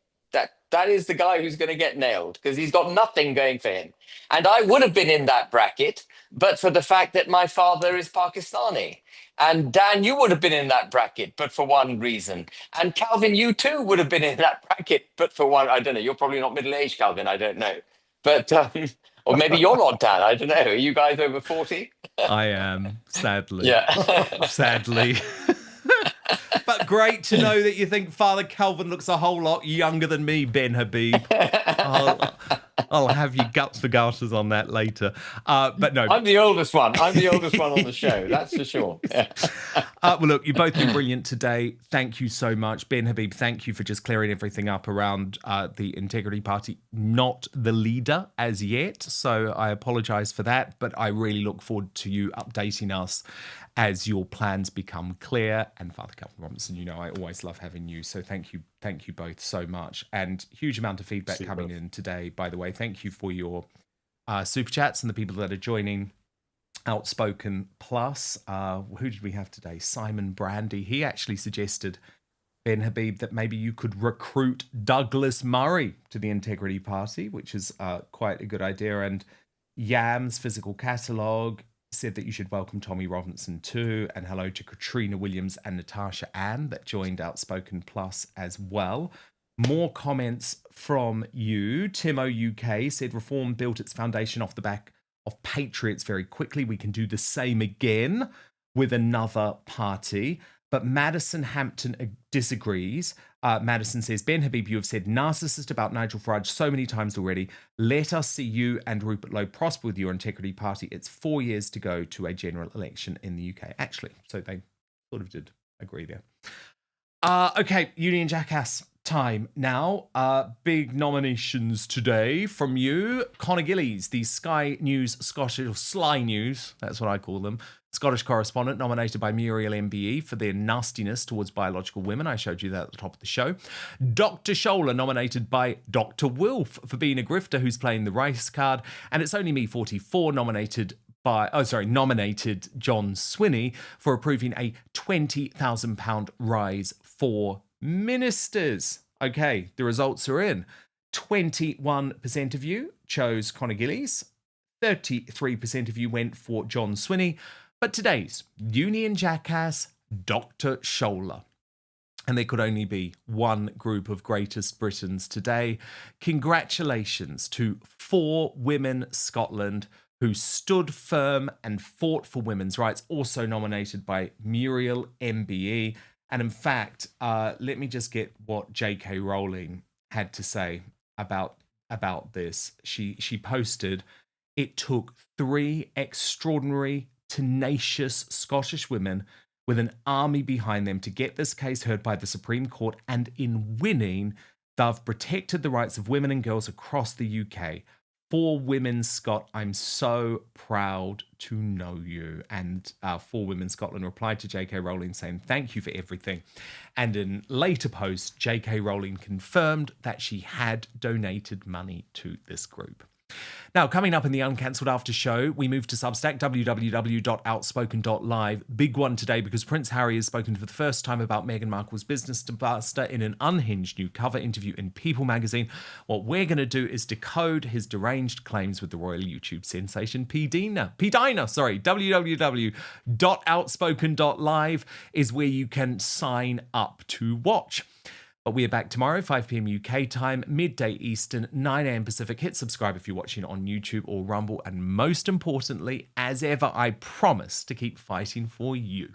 That is the guy who's going to get nailed because he's got nothing going for him. And I would have been in that bracket, but for the fact that my father is Pakistani. And Dan, you would have been in that bracket, but for one reason. And Calvin, you too would have been in that bracket, but for one, I don't know. You're probably not middle-aged, Calvin. I don't know. But, or maybe you're not, Dan. I don't know. Are you guys over 40? I am, sadly. Yeah. Sadly. But great to know that you think Father Calvin looks a whole lot younger than me, Ben Habib. I'll have your guts for garters on that later. But no. I'm the oldest one. I'm the oldest one on the show, that's for sure. Yeah. Well, look, you've both been brilliant today. Thank you so much. Ben Habib, thank you for just clearing everything up around the Integrity Party. Not the leader as yet, so I apologise for that, but I really look forward to you updating us as your plans become clear. And Father Calvin Robinson, you know I always love having you, so thank you both so much. And huge amount of feedback coming in today, by the way. Thank you for your super chats and the people that are joining Outspoken Plus. Who did we have today? Simon Brandy. He actually suggested, Ben Habib, that maybe you could recruit Douglas Murray to the Integrity Party, which is quite a good idea. And Yam's Physical Catalogue said that you should welcome Tommy Robinson too, and hello to Katrina Williams and Natasha Ann that joined Outspoken Plus as well. More comments from you. Timo UK said Reform built its foundation off the back of patriots very quickly. We can do the same again with another party. But Madison Hampton disagrees. Madison says, Ben Habib, you have said narcissist about Nigel Farage so many times already. Let us see you and Rupert Lowe prosper with your Integrity Party. It's 4 years to go to a general election in the UK. Actually, so they sort of did agree there. Okay, Union Jackass time now. Big nominations today from you. Conor Gillies, the Sky News Scottish, or Sly News, that's what I call them, Scottish correspondent, nominated by Muriel MBE for their nastiness towards biological women. I showed you that at the top of the show. Dr. Scholler, nominated by Dr. Wilf for being a grifter who's playing the race card. And It's Only Me 44, nominated John Swinney for approving a £20,000 rise for ministers. Okay, the results are in. 21% of you chose Conor Gillies. 33% of you went for John Swinney. But today's Union Jackass, Dr. Scholler. And there could only be one group of greatest Britons today. Congratulations to 4 Women Scotland who stood firm and fought for women's rights, also nominated by Muriel MBE. And in fact, let me just get what J.K. Rowling had to say about this. She posted, it took 3 extraordinary, tenacious Scottish women with an army behind them to get this case heard by the Supreme Court, and in winning, they've protected the rights of women and girls across the UK. 4 Women Scott, I'm so proud to know you. And 4 Women Scotland replied to J.K. Rowling saying, thank you for everything. And in later posts, J.K. Rowling confirmed that she had donated money to this group. Now, coming up in the Uncancelled After Show, we move to Substack, www.outspoken.live. Big one today because Prince Harry has spoken for the first time about Meghan Markle's business disaster in an unhinged new cover interview in People magazine. What we're going to do is decode his deranged claims with the royal YouTube sensation P. Dina. www.outspoken.live is where you can sign up to watch. But we are back tomorrow, 5 p.m. UK time, midday Eastern, 9 a.m. Pacific. Hit subscribe if you're watching on YouTube or Rumble. And most importantly, as ever, I promise to keep fighting for you.